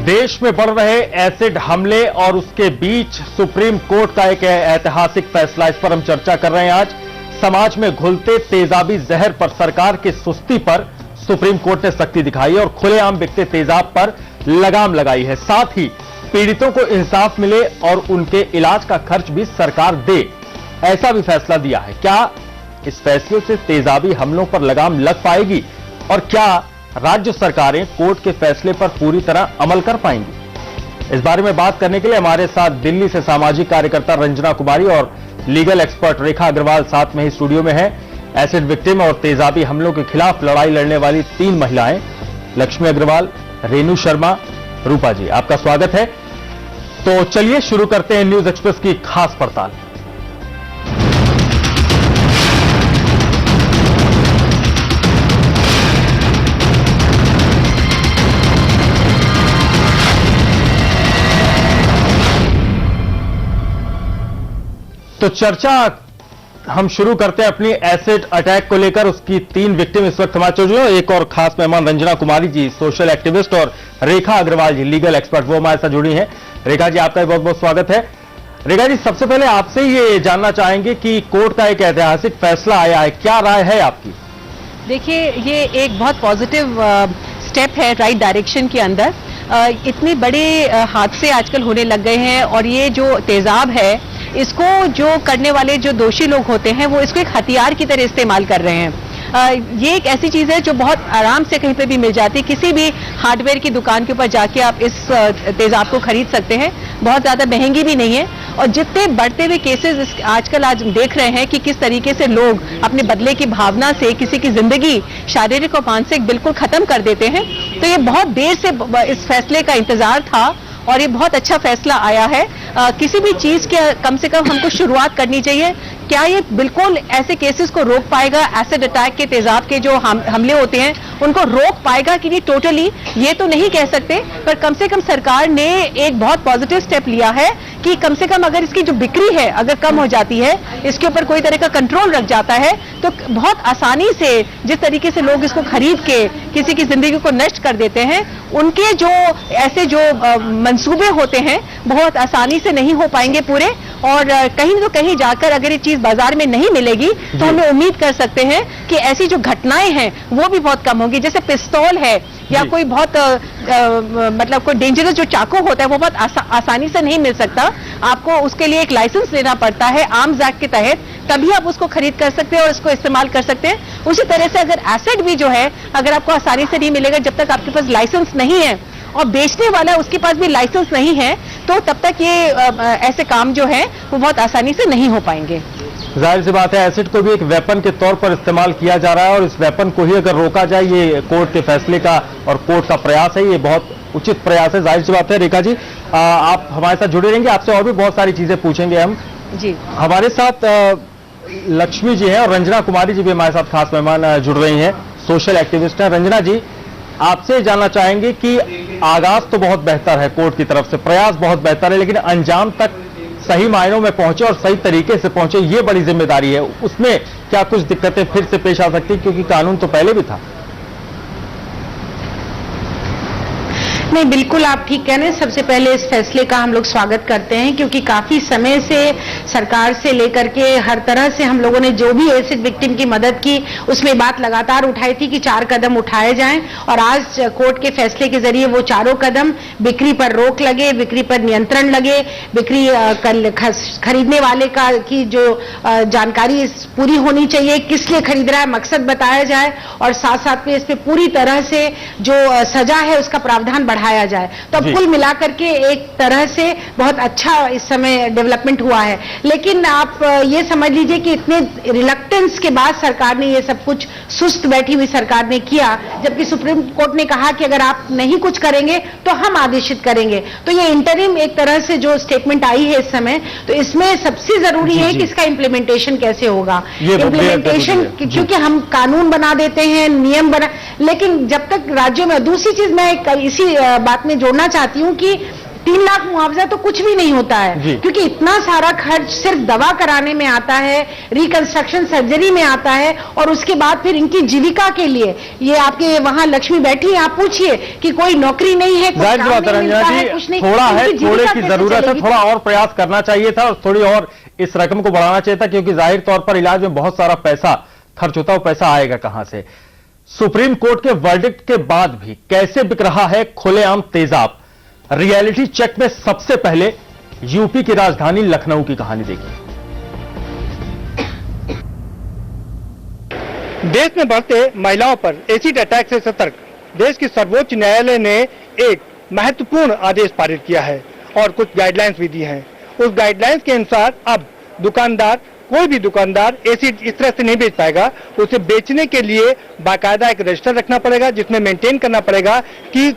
[SPEAKER 1] देश में बढ़ रहे एसिड हमले और उसके बीच सुप्रीम कोर्ट का एक ऐतिहासिक फैसला, इस पर हम चर्चा कर रहे हैं आज। समाज में घुलते तेजाबी जहर पर सरकार की सुस्ती पर सुप्रीम कोर्ट ने सख्ती दिखाई और खुलेआम बिकते तेजाब पर लगाम लगाई है। साथ ही पीड़ितों को इंसाफ मिले और उनके इलाज का खर्च भी सरकार दे, ऐसा भी फैसला दिया है। क्या इस फैसले से तेजाबी हमलों पर लगाम लग पाएगी और क्या राज्य सरकारें कोर्ट के फैसले पर पूरी तरह अमल कर पाएंगी? इस बारे में बात करने के लिए हमारे साथ दिल्ली से सामाजिक कार्यकर्ता रंजना कुमारी और लीगल एक्सपर्ट रेखा अग्रवाल साथ में ही स्टूडियो में है। एसिड विक्टिम और तेजाबी हमलों के खिलाफ लड़ाई लड़ने वाली 3 महिलाएं, लक्ष्मी अग्रवाल, रेणु शर्मा, रूपा जी, आपका स्वागत है। तो चलिए शुरू करते हैं न्यूज एक्सप्रेस की खास पड़ताल। तो चर्चा हम शुरू करते हैं अपनी एसिड अटैक को लेकर। उसकी 3 विक्टिम इस वक्त हमारे जो एक और खास मेहमान रंजना कुमारी जी, सोशल एक्टिविस्ट, और रेखा अग्रवाल जी, लीगल एक्सपर्ट, वो हमारे साथ जुड़ी हैं। रेखा जी, आपका बहुत बहुत स्वागत है। रेखा जी, सबसे पहले आपसे ये जानना चाहेंगे कि कोर्ट का एक ऐतिहासिक फैसला आया है, क्या राय है आपकी?
[SPEAKER 11] देखिए, ये एक बहुत पॉजिटिव स्टेप है राइट डायरेक्शन के अंदर। इतने बड़े हादसे आजकल होने लग गए हैं और ये जो तेजाब है, इसको जो करने वाले जो दोषी लोग होते हैं वो इसको एक हथियार की तरह इस्तेमाल कर रहे हैं। ये एक ऐसी चीज है जो बहुत आराम से कहीं पे भी मिल जाती है। किसी भी हार्डवेयर की दुकान के ऊपर जाके आप इस तेजाब को खरीद सकते हैं, बहुत ज्यादा महंगी भी नहीं है। और जितने बढ़ते हुए केसेस आजकल आज देख रहे हैं कि किस तरीके से लोग अपने बदले की भावना से किसी की जिंदगी शारीरिक और मानसिक बिल्कुल खत्म कर देते हैं, तो ये बहुत देर से इस फैसले का इंतजार था और ये बहुत अच्छा फैसला आया है। किसी भी चीज के कम से कम हमको शुरुआत करनी चाहिए। क्या ये बिल्कुल ऐसे केसेस को रोक पाएगा? एसिड अटैक के तेजाब के जो हमले होते हैं उनको रोक पाएगा कि नहीं टोटली, ये तो नहीं कह सकते, पर कम से कम सरकार ने एक बहुत पॉजिटिव स्टेप लिया है कि कम से कम अगर इसकी जो बिक्री है अगर कम हो जाती है, इसके ऊपर कोई तरह का कंट्रोल रख जाता है, तो बहुत आसानी से जिस तरीके से लोग इसको खरीद के किसी की जिंदगी को नष्ट कर देते हैं, उनके जो ऐसे जो मंसूबे होते हैं बहुत आसानी से नहीं हो पाएंगे पूरे, और कहीं तो कहीं जाकर अगर ये चीज बाजार में नहीं मिलेगी तो हमें उम्मीद कर सकते हैं कि ऐसी जो घटनाएं हैं वो भी बहुत कम होंगी। जैसे पिस्तौल है या कोई बहुत मतलब कोई डेंजरस जो चाकू होता है वो बहुत आसानी से नहीं मिल सकता, आपको उसके लिए एक लाइसेंस लेना पड़ता है आर्म्स एक्ट के तहत, तभी आप उसको खरीद कर सकते हैं और उसको इस्तेमाल कर सकते हैं। उसी तरह से अगर एसिड भी जो है अगर आपको आसानी से नहीं मिलेगा जब तक आपके पास लाइसेंस नहीं है और बेचने वाला उसके पास भी लाइसेंस नहीं है, तो तब तक ये ऐसे काम जो है वो बहुत आसानी से नहीं हो पाएंगे।
[SPEAKER 1] जाहिर सी बात है, एसिड को भी एक वेपन के तौर पर इस्तेमाल किया जा रहा है और इस वेपन को ही अगर रोका जाए, ये कोर्ट के फैसले का और कोर्ट का प्रयास है, ये बहुत उचित प्रयास है। जाहिर सी बात है रेखा जी, आप हमारे साथ जुड़े रहेंगे, आपसे और भी बहुत सारी चीजें पूछेंगे हम
[SPEAKER 11] जी।
[SPEAKER 1] हमारे साथ लक्ष्मी जी हैं और रंजना कुमारी जी भी हमारे साथ खास मेहमान जुड़ रही हैं, सोशल एक्टिविस्ट हैं। रंजना जी, आपसे जानना चाहेंगे कि आगाज तो बहुत बेहतर है, कोर्ट की तरफ से प्रयास बहुत बेहतर है, लेकिन अंजाम तक सही मायनों में पहुंचे और सही तरीके से पहुंचे, ये बड़ी जिम्मेदारी है। उसमें क्या कुछ दिक्कतें फिर से पेश आ सकती, क्योंकि कानून तो पहले भी था।
[SPEAKER 10] नहीं, बिल्कुल आप ठीक कह रहे हैं। सबसे पहले इस फैसले का हम लोग स्वागत करते हैं, क्योंकि काफी समय से सरकार से लेकर के हर तरह से हम लोगों ने जो भी एसिड विक्टिम की मदद की, उसमें बात लगातार उठाई थी कि 4 कदम उठाए जाएं, और आज कोर्ट के फैसले के जरिए वो चारों कदम, बिक्री पर रोक लगे, बिक्री पर नियंत्रण लगे, बिक्री खरीदने वाले का की जो जानकारी पूरी होनी चाहिए, किस लिए खरीद रहा है मकसद बताया जाए, और साथ साथ में इस पे पूरी तरह से जो सजा है उसका प्रावधान बढ़ाया जाए। तो अब कुल मिलाकर के एक तरह से बहुत अच्छा इस समय डेवलपमेंट हुआ है। लेकिन आप ये समझ लीजिए कि इतने रिलक्टेंस के बाद सरकार ने ये सब कुछ, सुस्त बैठी हुई सरकार ने किया, जबकि सुप्रीम कोर्ट ने कहा कि अगर आप नहीं कुछ करेंगे तो हम आदेशित करेंगे। तो ये इंटरिम एक तरह से जो स्टेटमेंट आई है इस समय, तो इसमें सबसे जरूरी है कि इसका इम्प्लीमेंटेशन कैसे होगा। इम्प्लीमेंटेशन, क्योंकि हम कानून बना देते हैं, नियम बना, लेकिन जब तक राज्यों में, दूसरी चीज मैं इसी बात में जोड़ना चाहती हूं कि 3 लाख मुआवजा तो कुछ भी नहीं होता है, क्योंकि इतना सारा खर्च सिर्फ दवा कराने में आता है, रिकंस्ट्रक्शन सर्जरी में आता है, और उसके बाद फिर इनकी जीविका के लिए, ये आपके वहां लक्ष्मी बैठी है, आप पूछिए कि कोई नौकरी नहीं है, कुछ काम नहीं मिलता है, कुछ नहीं,
[SPEAKER 1] थोड़ा है, थोड़े की जरूरत है, थोड़ा और प्रयास करना चाहिए था और थोड़ी और इस रकम को बढ़ाना चाहिए था, क्योंकि जाहिर तौर पर इलाज में बहुत सारा पैसा खर्च होता है, वो पैसा आएगा कहां से। सुप्रीम कोर्ट के वर्डिक्ट के बाद भी कैसे बिक रहा है खुलेआम तेजाब, रियलिटी चेक में सबसे पहले यूपी की राजधानी लखनऊ की कहानी देखिए।
[SPEAKER 6] देश में बढ़ते महिलाओं पर एसिड अटैक से सतर्क देश की सर्वोच्च न्यायालय ने एक महत्वपूर्ण आदेश पारित किया है और कुछ गाइडलाइंस भी दी हैं। उस गाइडलाइंस के अनुसार अब दुकानदार, कोई भी दुकानदार एसिड इस तरह से नहीं बेच पाएगा। उसे बेचने के लिए बाकायदा एक रजिस्टर रखना पड़ेगा, जिसमें मेंटेन करना पड़ेगा कि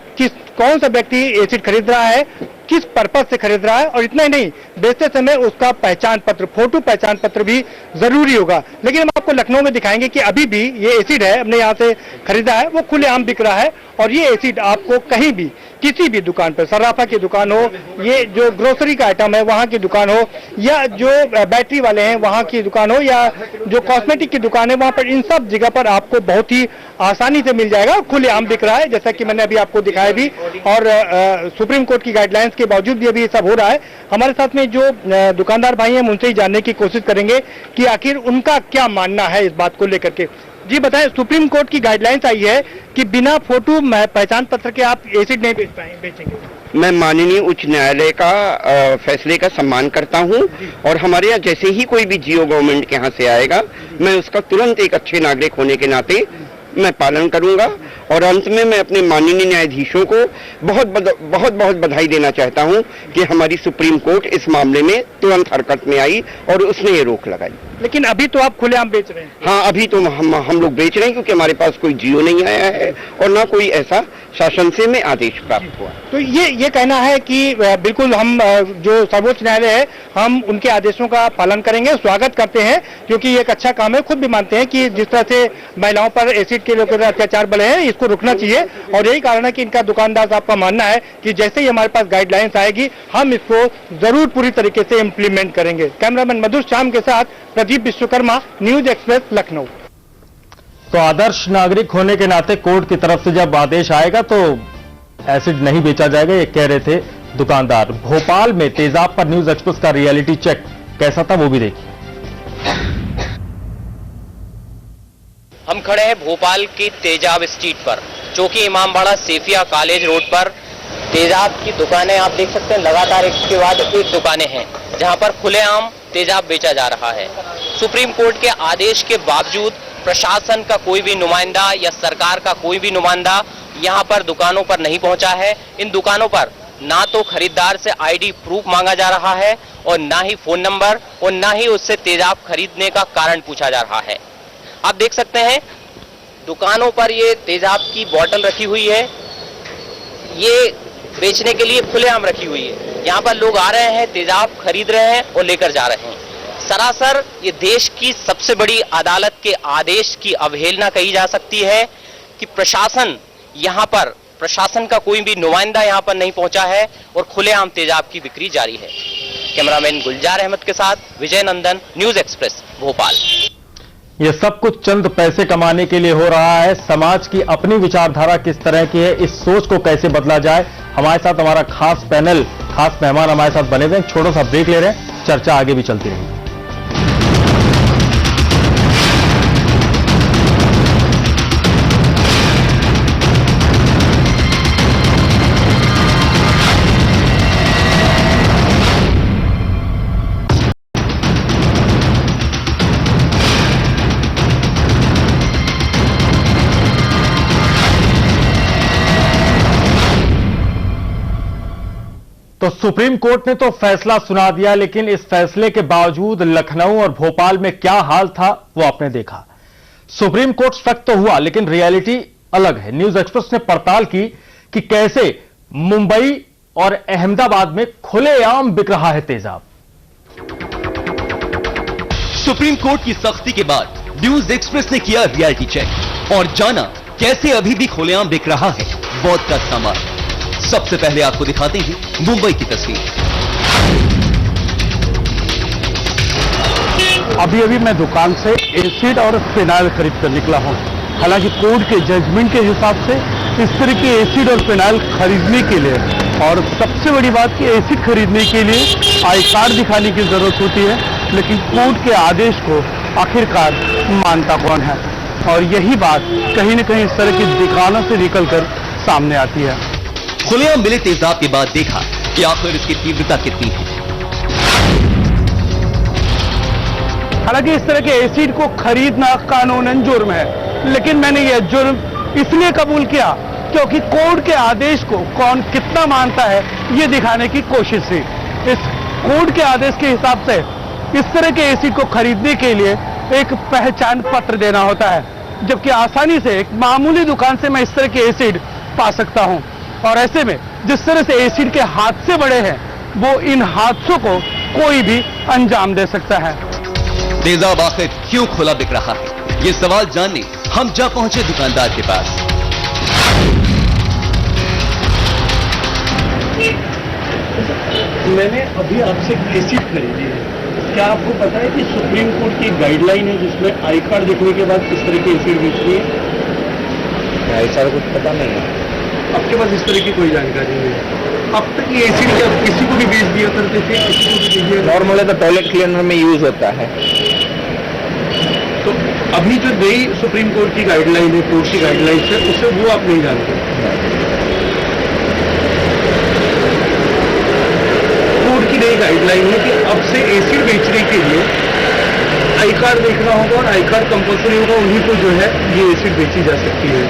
[SPEAKER 6] कौन सा व्यक्ति एसिड खरीद रहा है, किस पर्पज से खरीद रहा है, और इतना ही नहीं, बेचते समय उसका पहचान पत्र, फोटो पहचान पत्र भी जरूरी होगा। लेकिन हम आपको लखनऊ में दिखाएंगे कि अभी भी ये एसिड है, हमने यहाँ से खरीदा है, वो खुलेआम बिक रहा है, और ये एसिड आपको कहीं भी, किसी भी दुकान पर, सर्राफा की दुकान हो, ये जो ग्रोसरी का आइटम है वहां की दुकान हो, या जो बैटरी वाले हैं वहां की दुकान हो, या जो कॉस्मेटिक की दुकान है वहां पर, इन सब जगह पर आपको बहुत ही आसानी से मिल जाएगा। खुलेआम बिक रहा है, जैसा कि मैंने अभी आपको दिखाया भी, और सुप्रीम कोर्ट की गाइडलाइंस के बावजूद भी अभी ये सब हो रहा है। हमारे साथ में जो दुकानदार भाई हैं, उनसे ही जानने की कोशिश करेंगे कि आखिर उनका क्या मानना है इस बात को लेकर के। जी बताएं, सुप्रीम कोर्ट की गाइडलाइंस आई है कि बिना फोटो पहचान पत्र के आप एसिड नहीं बेचेंगे।
[SPEAKER 12] मैं माननीय उच्च न्यायालय का फैसले का सम्मान करता हूं, और हमारे यहाँ जैसे ही कोई भी जियो गवर्नमेंट के यहाँ से आएगा, मैं उसका तुरंत एक अच्छे नागरिक होने के नाते मैं पालन करूंगा। और अंत में मैं अपने माननीय न्यायाधीशों को बहुत बहुत बधाई देना चाहता हूं कि हमारी सुप्रीम कोर्ट इस मामले में तुरंत हरकत में आई और उसने ये रोक लगाई।
[SPEAKER 6] लेकिन अभी तो आप खुलेआम बेच रहे हैं?
[SPEAKER 12] हाँ, अभी तो हम लोग बेच रहे हैं, क्योंकि हमारे पास कोई जियो नहीं आया है और ना कोई ऐसा शासन से में आदेश प्राप्त हुआ।
[SPEAKER 6] तो ये कहना है कि बिल्कुल हम जो सर्वोच्च न्यायालय है, हम उनके आदेशों का पालन करेंगे, स्वागत करते हैं, क्योंकि ये एक अच्छा काम है। खुद भी मानते हैं कि जिस तरह से महिलाओं पर एसिड के लोग अत्याचार बढ़े हैं, इसको रुकना चाहिए, और यही कारण है कि इनका दुकानदार साहब का मानना है कि जैसे ही हमारे पास गाइडलाइंस आएगी, हम इसको जरूर पूरी तरीके से इम्प्लीमेंट करेंगे। कैमरामैन मधुर श्याम के साथ प्रदीप विश्वकर्मा, न्यूज एक्सप्रेस, लखनऊ।
[SPEAKER 1] तो आदर्श नागरिक होने के नाते कोर्ट की तरफ से जब आदेश आएगा तो एसिड नहीं बेचा जाएगा, ये कह रहे थे दुकानदार। भोपाल में तेजाब पर न्यूज एक्सप्रेस का रियलिटी चेक कैसा था वो भी देखिए।
[SPEAKER 13] हम खड़े हैं भोपाल की तेजाब स्ट्रीट पर, चौकी इमामबाड़ा सेफिया कॉलेज रोड पर। तेजाब की दुकानें आप देख सकते हैं, लगातार एक के बाद एक दुकानें हैं जहां पर खुलेआम तेजाब बेचा जा रहा है। सुप्रीम कोर्ट के आदेश के बावजूद प्रशासन का कोई भी नुमाइंदा या सरकार का कोई भी नुमाइंदा यहां पर दुकानों पर नहीं पहुंचा है। इन दुकानों पर ना तो खरीदार से आईडी प्रूफ मांगा जा रहा है और ना ही फोन नंबर और ना ही उससे तेजाब खरीदने का कारण पूछा जा रहा है। आप देख सकते हैं दुकानों पर ये तेजाब की बोतल रखी हुई है, ये बेचने के लिए खुलेआम रखी हुई है। यहाँ पर लोग आ रहे हैं, तेजाब खरीद रहे हैं और लेकर जा रहे हैं। सरासर ये देश की सबसे बड़ी अदालत के आदेश की अवहेलना कही जा सकती है कि प्रशासन का कोई भी नुमाइंदा यहाँ पर नहीं पहुंचा है और खुलेआम तेजाब की बिक्री जारी है। कैमरामैन गुलजार अहमद के साथ विजय नंदन, न्यूज एक्सप्रेस, भोपाल।
[SPEAKER 1] यह सब कुछ चंद पैसे कमाने के लिए हो रहा है। समाज की अपनी विचारधारा किस तरह की है, इस सोच को कैसे बदला जाए, हमारे साथ हमारा खास पैनल, खास मेहमान हमारे साथ बने हुए हैं। छोटा सा ब्रेक ले रहे हैं, चर्चा आगे भी चलती रहेगी। तो सुप्रीम कोर्ट ने तो फैसला सुना दिया, लेकिन इस फैसले के बावजूद लखनऊ और भोपाल में क्या हाल था वो आपने देखा। सुप्रीम कोर्ट सख्त तो हुआ, लेकिन रियलिटी अलग है। न्यूज एक्सप्रेस ने पड़ताल की कि कैसे मुंबई और अहमदाबाद में खुलेआम बिक रहा है तेजाब।
[SPEAKER 2] सुप्रीम कोर्ट की सख्ती के बाद न्यूज एक्सप्रेस ने किया रियलिटी चेक और जाना कैसे अभी भी खुलेआम बिक रहा है वोद का सामान। सबसे पहले आपको दिखाते हैं मुंबई की तस्वीर।
[SPEAKER 6] अभी अभी मैं दुकान से एसिड और फिनाइल खरीद कर निकला हूँ। हालांकि कोर्ट के जजमेंट के हिसाब से इस तरह के एसिड और फिनाइल खरीदने के लिए, और सबसे बड़ी बात कि एसिड खरीदने के लिए आई कार्ड दिखाने की जरूरत होती है, लेकिन कोर्ट के आदेश को आखिरकार मानता कौन है? और यही बात कहीं न कहीं इस तरह की दुकानों से निकलकर सामने आती है।
[SPEAKER 2] खुलेआम मिले तेजाब के बाद देखा कि आखिर इसकी तीव्रता कितनी है।
[SPEAKER 6] हालांकि इस तरह के एसिड को खरीदना कानूनन जुर्म है, लेकिन मैंने यह जुर्म इसलिए कबूल किया क्योंकि कोर्ट के आदेश को कौन कितना मानता है ये दिखाने की कोशिश थी। इस कोर्ट के आदेश के हिसाब से इस तरह के एसिड को खरीदने के लिए एक पहचान पत्र देना होता है, जबकि आसानी से एक मामूली दुकान से मैं इस तरह के एसिड पा सकता हूं। और ऐसे में जिस तरह से एसिड के हादसे बड़े हैं, वो इन हादसों को कोई भी अंजाम दे सकता है।
[SPEAKER 2] तेजाब आखिर क्यों खुला बिक रहा है, ये सवाल जानने हम जा पहुंचे दुकानदार के पास।
[SPEAKER 6] मैंने अभी आपसे एसिड खरीदी है, क्या आपको पता है कि सुप्रीम कोर्ट की गाइडलाइन है जिसमें आई कार्ड देखने के बाद किस तरह की एसिड बेचनी है?
[SPEAKER 14] ऐसा कुछ पता नहीं है।
[SPEAKER 6] आपके पास इस तरह की कोई जानकारी नहीं है? अब तक ये एसिड क्या किसी को भी बेच दिया करते थे? किसी को भी दीजिए?
[SPEAKER 14] नॉर्मल है तो टॉयलेट क्लीनर में यूज होता है।
[SPEAKER 6] तो अभी जो नई सुप्रीम कोर्ट की गाइडलाइन है, कोर्ट की गाइडलाइन है, उससे वो आप नहीं जानते? कोर्ट की नई गाइडलाइन है कि अब से एसिड बेचने के लिए आई कार्ड देखना होगा और आई कार्ड कंपल्सरी होगा, उन्हीं को जो है ये एसिड बेची जा सकती है।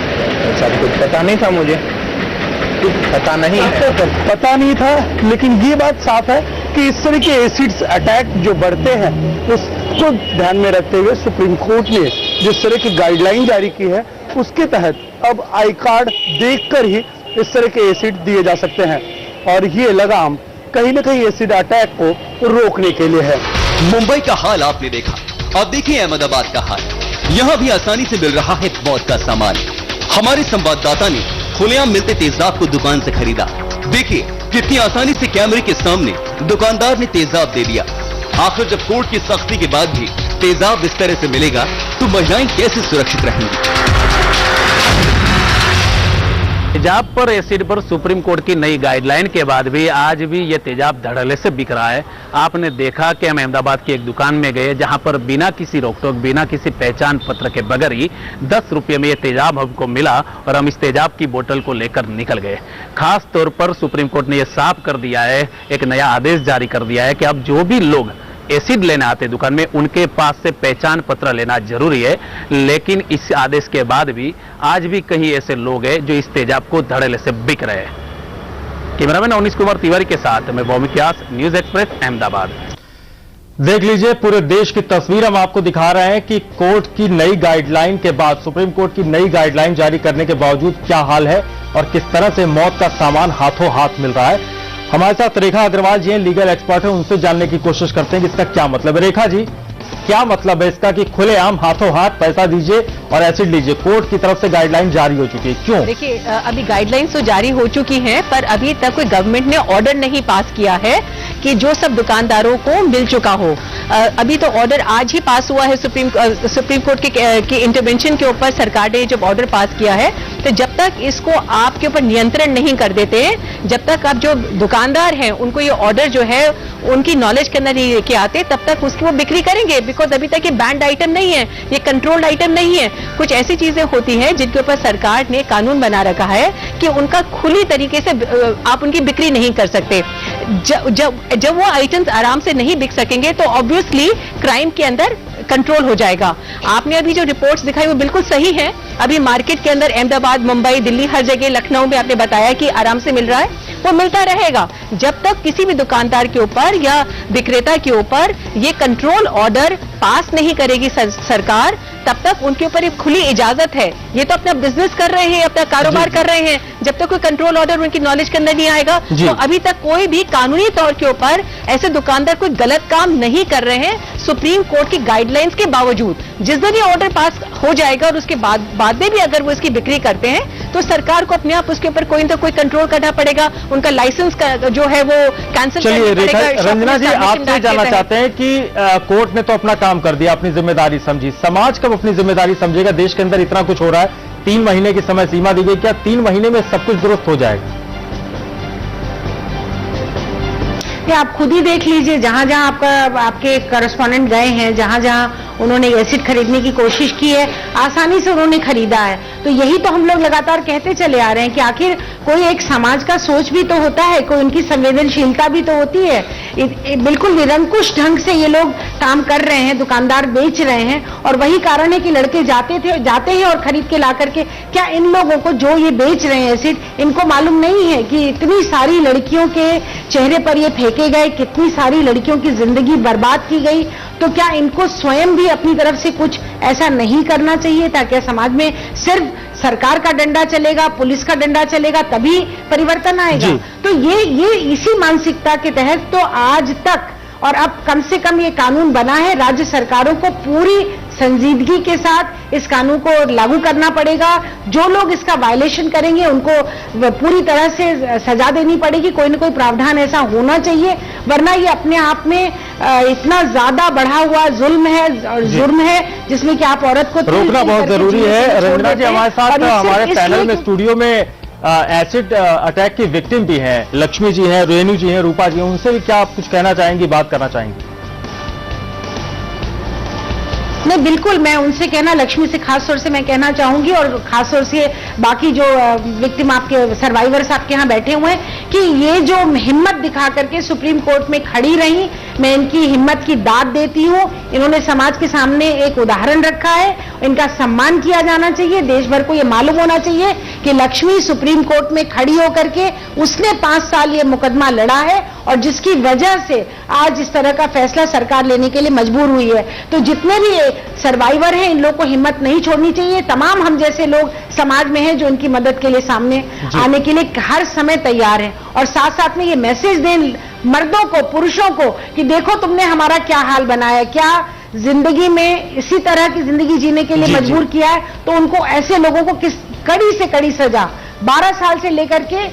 [SPEAKER 14] ऐसा कुछ पता नहीं था मुझे, पता नहीं है।
[SPEAKER 6] पता नहीं था, लेकिन ये बात साफ है कि इस तरह के एसिड्स अटैक जो बढ़ते हैं उसको ध्यान में रखते हुए सुप्रीम कोर्ट ने जिस तरह की गाइडलाइन जारी की है, उसके तहत अब आई कार्ड देखकर ही इस तरह के एसिड दिए जा सकते हैं। और ये लगाम कहीं न कहीं एसिड अटैक को रोकने के लिए है।
[SPEAKER 2] मुंबई का हाल आपने देखा, अब देखिए अहमदाबाद का हाल। यहाँ भी आसानी से मिल रहा है मौत का सामान। हमारे संवाददाता ने खुलेआम मिलते तेजाब को दुकान से खरीदा। देखिए कितनी आसानी से कैमरे के सामने दुकानदार ने तेजाब दे दिया। आखिर जब कोर्ट की सख्ती के बाद भी तेजाब इस तरह से मिलेगा तो महिलाएं कैसे सुरक्षित रहेंगी?
[SPEAKER 15] तेजाब पर एसिड पर सुप्रीम कोर्ट की नई गाइडलाइन के बाद भी आज भी ये तेजाब धड़ल्ले से बिक रहा है। आपने देखा कि हम अहमदाबाद की एक दुकान में गए जहां पर बिना किसी रोक-टोक, बिना किसी पहचान पत्र के बगैर ही 10 रुपये में ये तेजाब हमको मिला और हम इस तेजाब की बोतल को लेकर निकल गए। खास तौर पर सुप्रीम कोर्ट ने यह साफ कर दिया है, एक नया आदेश जारी कर दिया है कि अब जो भी लोग एसिड लेने आते दुकान में उनके पास से पहचान पत्र लेना जरूरी है। लेकिन इस आदेश के बाद भी आज भी कहीं ऐसे लोग हैं जो इस तेजाब को धड़ल्ले से बिक रहे हैं। कैमरामैन अवनीश कुमार तिवारी के साथ मैं भौमिक व्यास, न्यूज एक्सप्रेस, अहमदाबाद।
[SPEAKER 1] देख लीजिए, पूरे देश की तस्वीर हम आपको दिखा रहे हैं कि कोर्ट की नई गाइडलाइन के बाद, सुप्रीम कोर्ट की नई गाइडलाइन जारी करने के बावजूद क्या हाल है और किस तरह से मौत का सामान हाथों हाथ मिल रहा है। हमारे साथ रेखा अग्रवाल जी हैं, लीगल एक्सपर्ट हैं, उनसे जानने की कोशिश करते हैं कि इसका क्या मतलब है। रेखा जी, क्या मतलब है इसका कि खुलेआम हाथों हाथ पैसा दीजिए और एसिड लीजिए? कोर्ट की तरफ से गाइडलाइन जारी हो चुकी है, क्यों?
[SPEAKER 11] देखिए, अभी गाइडलाइंस तो जारी हो चुकी हैं, पर अभी तक कोई गवर्नमेंट ने ऑर्डर नहीं पास किया है कि जो सब दुकानदारों को मिल चुका हो। अभी तो ऑर्डर आज ही पास हुआ है सुप्रीम कोर्ट के इंटरवेंशन के ऊपर। सरकार ने जब ऑर्डर पास किया है, तो जब तक इसको आपके ऊपर नियंत्रण नहीं कर देते, जब तक आप जो दुकानदार हैं उनको ये ऑर्डर जो है उनकी नॉलेज के अंदर लेके आते, तब तक उसकी वो बिक्री करेंगे। बिकॉज अभी तक ये बैंड आइटम नहीं है, ये कंट्रोल्ड आइटम नहीं है। कुछ ऐसी चीजें होती हैं जिनके ऊपर सरकार ने कानून बना रखा है कि उनका खुली तरीके से आप उनकी बिक्री नहीं कर सकते। जब वो आइटम्स आराम से नहीं बिक सकेंगे तो ऑब्वियसली क्राइम के अंदर कंट्रोल हो जाएगा। आपने अभी जो रिपोर्ट्स दिखाई वो बिल्कुल सही है। अभी मार्केट के अंदर अहमदाबाद, मुंबई, दिल्ली, हर जगह, लखनऊ में आपने बताया कि आराम से मिल रहा है, वो मिलता रहेगा जब तक किसी भी दुकानदार के ऊपर या विक्रेता के ऊपर ये कंट्रोल ऑर्डर पास नहीं करेगी सरकार, तब तक उनके ऊपर एक खुली इजाजत है। ये तो अपना बिजनेस कर रहे हैं, अपना कारोबार कर रहे हैं। जब तक कोई कंट्रोल ऑर्डर उनकी नॉलेज के अंदर नहीं आएगा, तो अभी तक कोई भी कानूनी तौर के ऊपर ऐसे दुकानदार कोई गलत काम नहीं कर रहे हैं। सुप्रीम कोर्ट की गाइडलाइंस के बावजूद जिस दिन ये ऑर्डर पास हो जाएगा और उसके बाद में भी अगर वो इसकी बिक्री करते हैं, तो सरकार को अपने आप उसके ऊपर कोई ना कोई कंट्रोल करना पड़ेगा। उनका लाइसेंस जो है वो कैंसिल करना पड़ेगा।
[SPEAKER 1] रंजना जी, आपसे जानना चाहते हैं कि कोर्ट ने तो अपना काम कर दिया, अपनी जिम्मेदारी समझी, समाज कब अपनी जिम्मेदारी समझेगा? देश के अंदर इतना कुछ हो रहा है, 3 महीने की समय सीमा दी गई, क्या 3 महीने में सब कुछ दुरुस्त हो जाएगा?
[SPEAKER 9] आप खुद ही देख लीजिए, जहां जहां आपके करस्पॉन्डेंट गए हैं, जहां जहां उन्होंने एसिड खरीदने की कोशिश की है, आसानी से उन्होंने खरीदा है। तो यही तो हम लोग लगातार कहते चले आ रहे हैं कि आखिर कोई एक समाज का सोच भी तो होता है, कोई उनकी संवेदनशीलता भी तो होती है। बिल्कुल निरंकुश ढंग से ये लोग काम कर रहे हैं, दुकानदार बेच रहे हैं, और वही कारण है कि लड़के जाते हैं और खरीद के ला करके। क्या इन लोगों को जो ये बेच रहे हैं एसिड, इनको मालूम नहीं है कि इतनी सारी लड़कियों के चेहरे पर ये फेंके गए, कितनी सारी लड़कियों की जिंदगी बर्बाद की गई? तो क्या इनको स्वयं भी अपनी तरफ से कुछ ऐसा नहीं करना चाहिए ताकि समाज में सिर्फ सरकार का डंडा चलेगा, पुलिस का डंडा चलेगा, तभी परिवर्तन आएगा? तो ये इसी मानसिकता के तहत तो आज तक, और अब कम से कम ये कानून बना है, राज्य सरकारों को पूरी संजीदगी के साथ इस कानून को लागू करना पड़ेगा। जो लोग इसका वायलेशन करेंगे उनको पूरी तरह से सजा देनी पड़ेगी। कोई न कोई प्रावधान ऐसा होना चाहिए, वरना ये अपने आप में इतना ज्यादा बढ़ा हुआ जुल्म है और जुर्म है, जिसमें कि आप औरत को
[SPEAKER 1] रोकना बहुत जरूरी है। रंजना जी हमारे साथ, हमारे पैनल में, स्टूडियो में एसिड अटैक की विक्टिम भी हैं, लक्ष्मी जी हैं, रेणु जी हैं, रूपा जी हैं, उनसे भी क्या आप कुछ कहना चाहेंगी, बात करना चाहेंगी?
[SPEAKER 9] नहीं, बिल्कुल, मैं उनसे कहना, लक्ष्मी से खास तौर से मैं कहना चाहूंगी, और खास तौर से बाकी जो विक्टिम आपके सर्वाइवर्स आपके यहाँ बैठे हुए हैं, कि ये जो हिम्मत दिखा करके सुप्रीम कोर्ट में खड़ी रही, मैं इनकी हिम्मत की दाद देती हूँ। इन्होंने समाज के सामने एक उदाहरण रखा है, इनका सम्मान किया जाना चाहिए। देश भर को ये मालूम होना चाहिए कि लक्ष्मी सुप्रीम कोर्ट में खड़ी होकर के उसने 5 साल ये मुकदमा लड़ा है, और जिसकी वजह से आज इस तरह का फैसला सरकार लेने के लिए मजबूर हुई है। तो जितने भी सर्वाइवर हैं, इन लोगों को हिम्मत नहीं छोड़नी चाहिए। तमाम हम जैसे लोग समाज में हैं जो इनकी मदद के लिए सामने आने के लिए हर समय तैयार हैं, और साथ साथ में ये मैसेज दें मर्दों को, पुरुषों को, कि देखो तुमने हमारा क्या हाल बनाया, क्या जिंदगी में इसी तरह की जिंदगी जीने के लिए मजबूर किया है। तो उनको, ऐसे लोगों को किस कड़ी से कड़ी सजा, 12 साल से लेकर के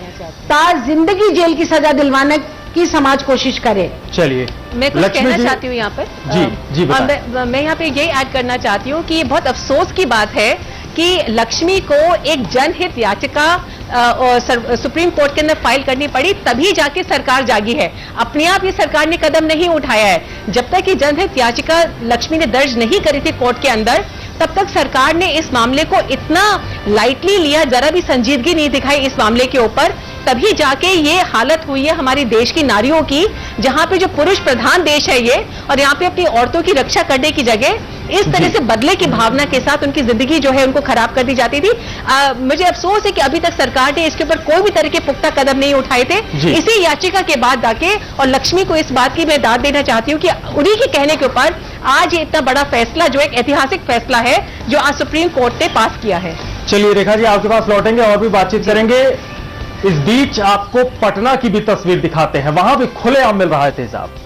[SPEAKER 9] ताज जिंदगी जेल की सजा दिलवाने की समाज कोशिश करे।
[SPEAKER 1] चलिए,
[SPEAKER 11] मैं कुछ कहना चाहती हूँ यहाँ पर।
[SPEAKER 1] जी
[SPEAKER 11] मैं यहाँ पे ये ऐड करना चाहती हूँ कि ये बहुत अफसोस की बात है कि लक्ष्मी को एक जनहित याचिका सुप्रीम कोर्ट के अंदर फाइल करनी पड़ी, तभी जाके सरकार जागी है। अपने आप ये सरकार ने कदम नहीं उठाया है। जब तक ये जनहित याचिका लक्ष्मी ने दर्ज नहीं करी थी कोर्ट के अंदर, तब तक सरकार ने इस मामले को इतना लाइटली लिया, जरा भी संजीदगी नहीं दिखाई इस मामले के ऊपर। तभी जाके ये हालत हुई है हमारी देश की नारियों की, जहां पे जो पुरुष प्रधान देश है ये, और यहाँ पे अपनी औरतों की रक्षा करने की जगह इस तरह से बदले की भावना के साथ उनकी जिंदगी जो है उनको खराब कर दी जाती थी। मुझे अफसोस है कि अभी तक सरकार ने इसके ऊपर कोई भी तरह के पुख्ता कदम नहीं उठाए थे। इसी याचिका के बाद जाके, और लक्ष्मी को इस बात की मैं दाद देना चाहती हूँ कि उन्हीं के कहने के ऊपर आज ये इतना बड़ा फैसला, जो एक ऐतिहासिक फैसला है, जो आज सुप्रीम कोर्ट ने पास किया है।
[SPEAKER 1] चलिए रेखा जी, आपके पास लौटेंगे और भी बातचीत करेंगे। इस बीच आपको पटना की भी तस्वीर दिखाते हैं, वहां भी खुलेआम मिल रहा है तेजाब।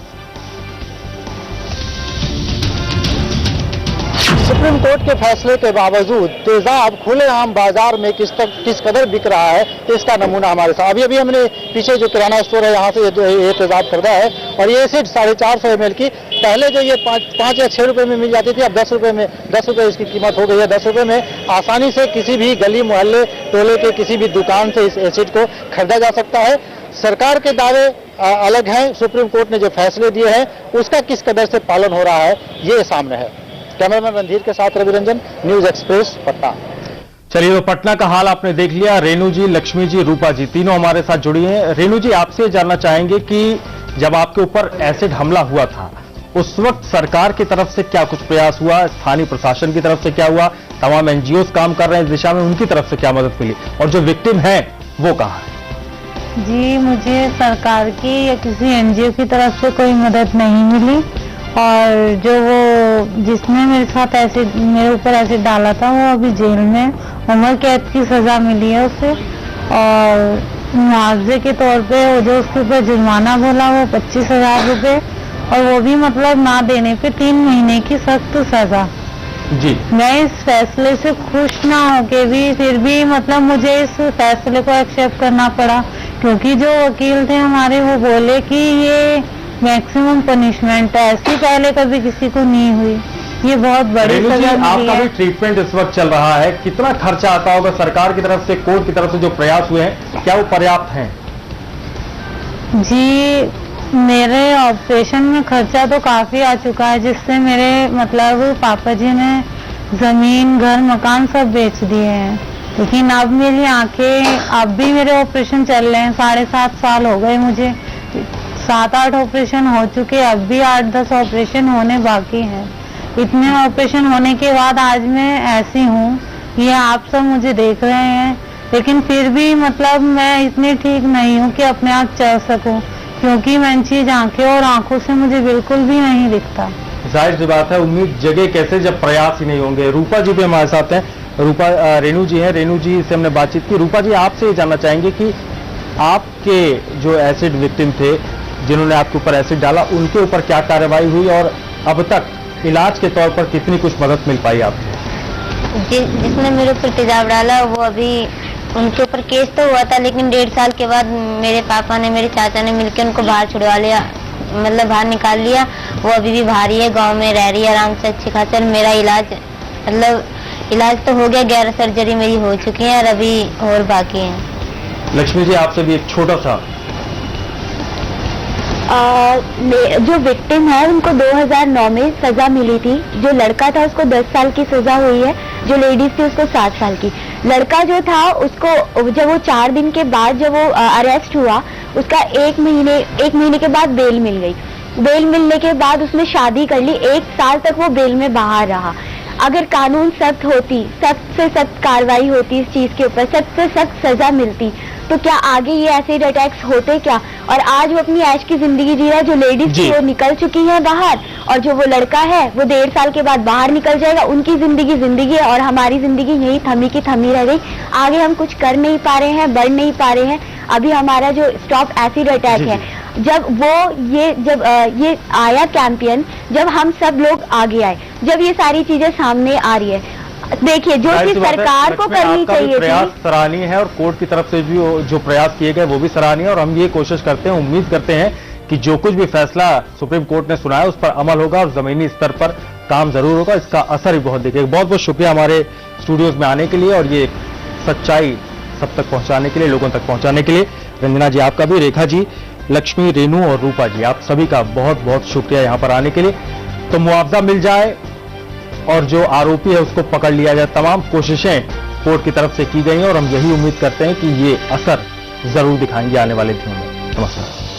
[SPEAKER 16] सुप्रीम कोर्ट के फैसले के बावजूद तेजाब खुलेआम बाजार में किस कदर बिक रहा है, इसका नमूना हमारे साथ। अभी हमने पीछे जो किराना स्टोर है यहाँ से ये तेजाब खरीदा है, और ये एसिड 450 ml की पहले जो ये 5 या 6 रुपए में मिल जाती थी, अब 10 रुपए इसकी कीमत हो गई है। 10 रुपए में आसानी से किसी भी गली मोहल्ले टोले के किसी भी दुकान से इस एसिड को खरीदा जा सकता है। सरकार के दावे अलग हैं, सुप्रीम कोर्ट ने जो फैसले दिए हैं उसका किस कदर से पालन हो रहा है ये सामने है। कैमरामैन रणधीर के साथ रवि रंजन, न्यूज एक्सप्रेस, पटना।
[SPEAKER 1] चलिए, तो पटना का हाल आपने देख लिया। रेणु जी, लक्ष्मी जी, रूपा जी तीनों हमारे साथ जुड़ी हैं। रेणु जी, आपसे जानना चाहेंगे कि जब आपके ऊपर एसिड हमला हुआ था, उस वक्त सरकार की तरफ से क्या कुछ प्रयास हुआ, स्थानीय प्रशासन की तरफ से क्या हुआ, तमाम एनजीओ काम कर रहे हैं इस दिशा में, उनकी तरफ से क्या मदद मिली, और जो विक्टिम है वो कहाँ है?
[SPEAKER 5] जी, मुझे सरकार की या किसी एनजीओ की तरफ से कोई मदद नहीं मिली, और जो वो जिसने मेरे साथ एसिड, मेरे ऊपर एसिड डाला था, वो अभी जेल में उम्र कैद की सजा मिली है उसे, और मुआवजे के तौर पे वो जो उसके ऊपर जुर्माना बोला वो 25,000 रुपये, और वो भी मतलब ना देने पे 3 महीने की सख्त सजा।
[SPEAKER 1] जी, मैं
[SPEAKER 5] इस फैसले से खुश ना होके भी फिर भी मतलब मुझे इस फैसले को एक्सेप्ट करना पड़ा, क्योंकि जो वकील थे हमारे वो बोले कि ये मैक्सिमम पनिशमेंट है, ऐसी पहले कभी किसी को नहीं हुई, ये बहुत बड़ी सजा मिली है।
[SPEAKER 1] आपका भी ट्रीटमेंट इस वक्त चल रहा है, कितना खर्चा आता होगा सरकार की तरफ से, कोर्ट की तरफ से जो प्रयास हुए हैं, क्या वो पर्याप्त हैं?
[SPEAKER 5] जी, मेरे ऑपरेशन में खर्चा तो काफी आ चुका है, जिससे मेरे मतलब पापा जी ने जमीन, घर, मकान सब बेच दिए हैं। लेकिन अब मेरी आंखें, अब भी मेरे ऑपरेशन चल रहे हैं, 7.5 साल हो गए मुझे, 7-8 ऑपरेशन हो चुके, अब भी 8-10 ऑपरेशन होने बाकी हैं। इतने ऑपरेशन होने के बाद आज मैं ऐसी हूँ, ये आप सब मुझे देख रहे हैं, लेकिन फिर भी मतलब मैं इतनी ठीक नहीं हूँ कि अपने आप चल सकूं, क्योंकि मंची आंखें और आंखों से मुझे बिल्कुल भी नहीं दिखता।
[SPEAKER 1] जाहिर सी बात है, उम्मीद जगह कैसे जब प्रयास ही नहीं होंगे। रूपा जी भी हमारे साथ हैं। रूपा, रेणु जी हैं, रेणु जी से हमने बातचीत की। रूपा जी, आपसे ये जानना चाहेंगे कि आपके जो एसिड विक्टिम थे, जिन्होंने आपके ऊपर एसिड डाला, उनके ऊपर क्या कार्रवाई हुई, और अब तक इलाज के तौर पर कितनी कुछ मदद मिल पाई आपको?
[SPEAKER 4] जिसने मेरे ऊपर तेजाब डाला वो अभी, उनके ऊपर केस तो हुआ था, लेकिन 1.5 साल के बाद मेरे पापा ने, मेरे चाचा ने मिलकर उनको बाहर छुड़वा लिया, मतलब बाहर निकाल लिया। वो अभी भी बाहर ही है, गांव में रह रही है आराम से, अच्छी खासी। और मेरा इलाज तो हो गया, 11 सर्जरी मेरी हो चुकी है, और अभी और बाकी है।
[SPEAKER 1] लक्ष्मी जी, आपसे भी एक छोटा सा,
[SPEAKER 4] जो विक्टिम है उनको 2009 में सजा मिली थी। जो लड़का था उसको 10 साल की सजा हुई है, जो लेडीज थी उसको 7 साल की। लड़का जो था उसको जब वो 4 दिन के बाद जब वो अरेस्ट हुआ, उसका 1 महीने के बाद बेल मिल गई। बेल मिलने के बाद उसने शादी कर ली, 1 साल तक वो बेल में बाहर रहा। अगर कानून सख्त होती, सख्त से सख्त कार्रवाई होती इस चीज के ऊपर, सख्त से सख्त सजा मिलती, तो क्या आगे ये एसिड अटैक्स होते क्या? और आज वो अपनी ऐश की जिंदगी जी रहा है। जो लेडीज थी वो निकल चुकी है बाहर, और जो वो लड़का है वो 1.5 साल के बाद बाहर निकल जाएगा। उनकी जिंदगी है, और हमारी जिंदगी यही थमी की थमी रह गई। आगे हम कुछ कर नहीं पा रहे हैं, बढ़ नहीं पा रहे हैं। अभी हमारा जो स्टॉप एसिड अटैक है, जब ये आया कैंपेन, जब हम सब लोग आगे आए, जब ये सारी चीजें सामने आ रही है, देखिए जो चीज सरकार को करनी चाहिए,
[SPEAKER 1] प्रयास सराहनीय है, और कोर्ट की तरफ से भी जो प्रयास किए गए वो भी सराहनीय है। और हम ये कोशिश करते हैं, उम्मीद करते हैं कि जो कुछ भी फैसला सुप्रीम कोर्ट ने सुनाया उस पर अमल होगा, और जमीनी स्तर पर काम जरूर होगा। इसका असर भी बहुत दिखेगा। बहुत बहुत शुक्रिया हमारे स्टूडियोज में आने के लिए, और ये सच्चाई सब तक पहुंचाने के लिए, लोगों तक पहुंचाने के लिए। रंजना जी आपका भी, रेखा जी, लक्ष्मी, रेनू और रूपा जी, आप सभी का बहुत बहुत शुक्रिया यहां पर आने के लिए। तो मुआवजा मिल जाए और जो आरोपी है उसको पकड़ लिया जाए, तमाम कोशिशें कोर्ट की तरफ से की गई हैं और हम यही उम्मीद करते हैं कि ये असर जरूर दिखाएंगे आने वाले दिनों में। नमस्कार।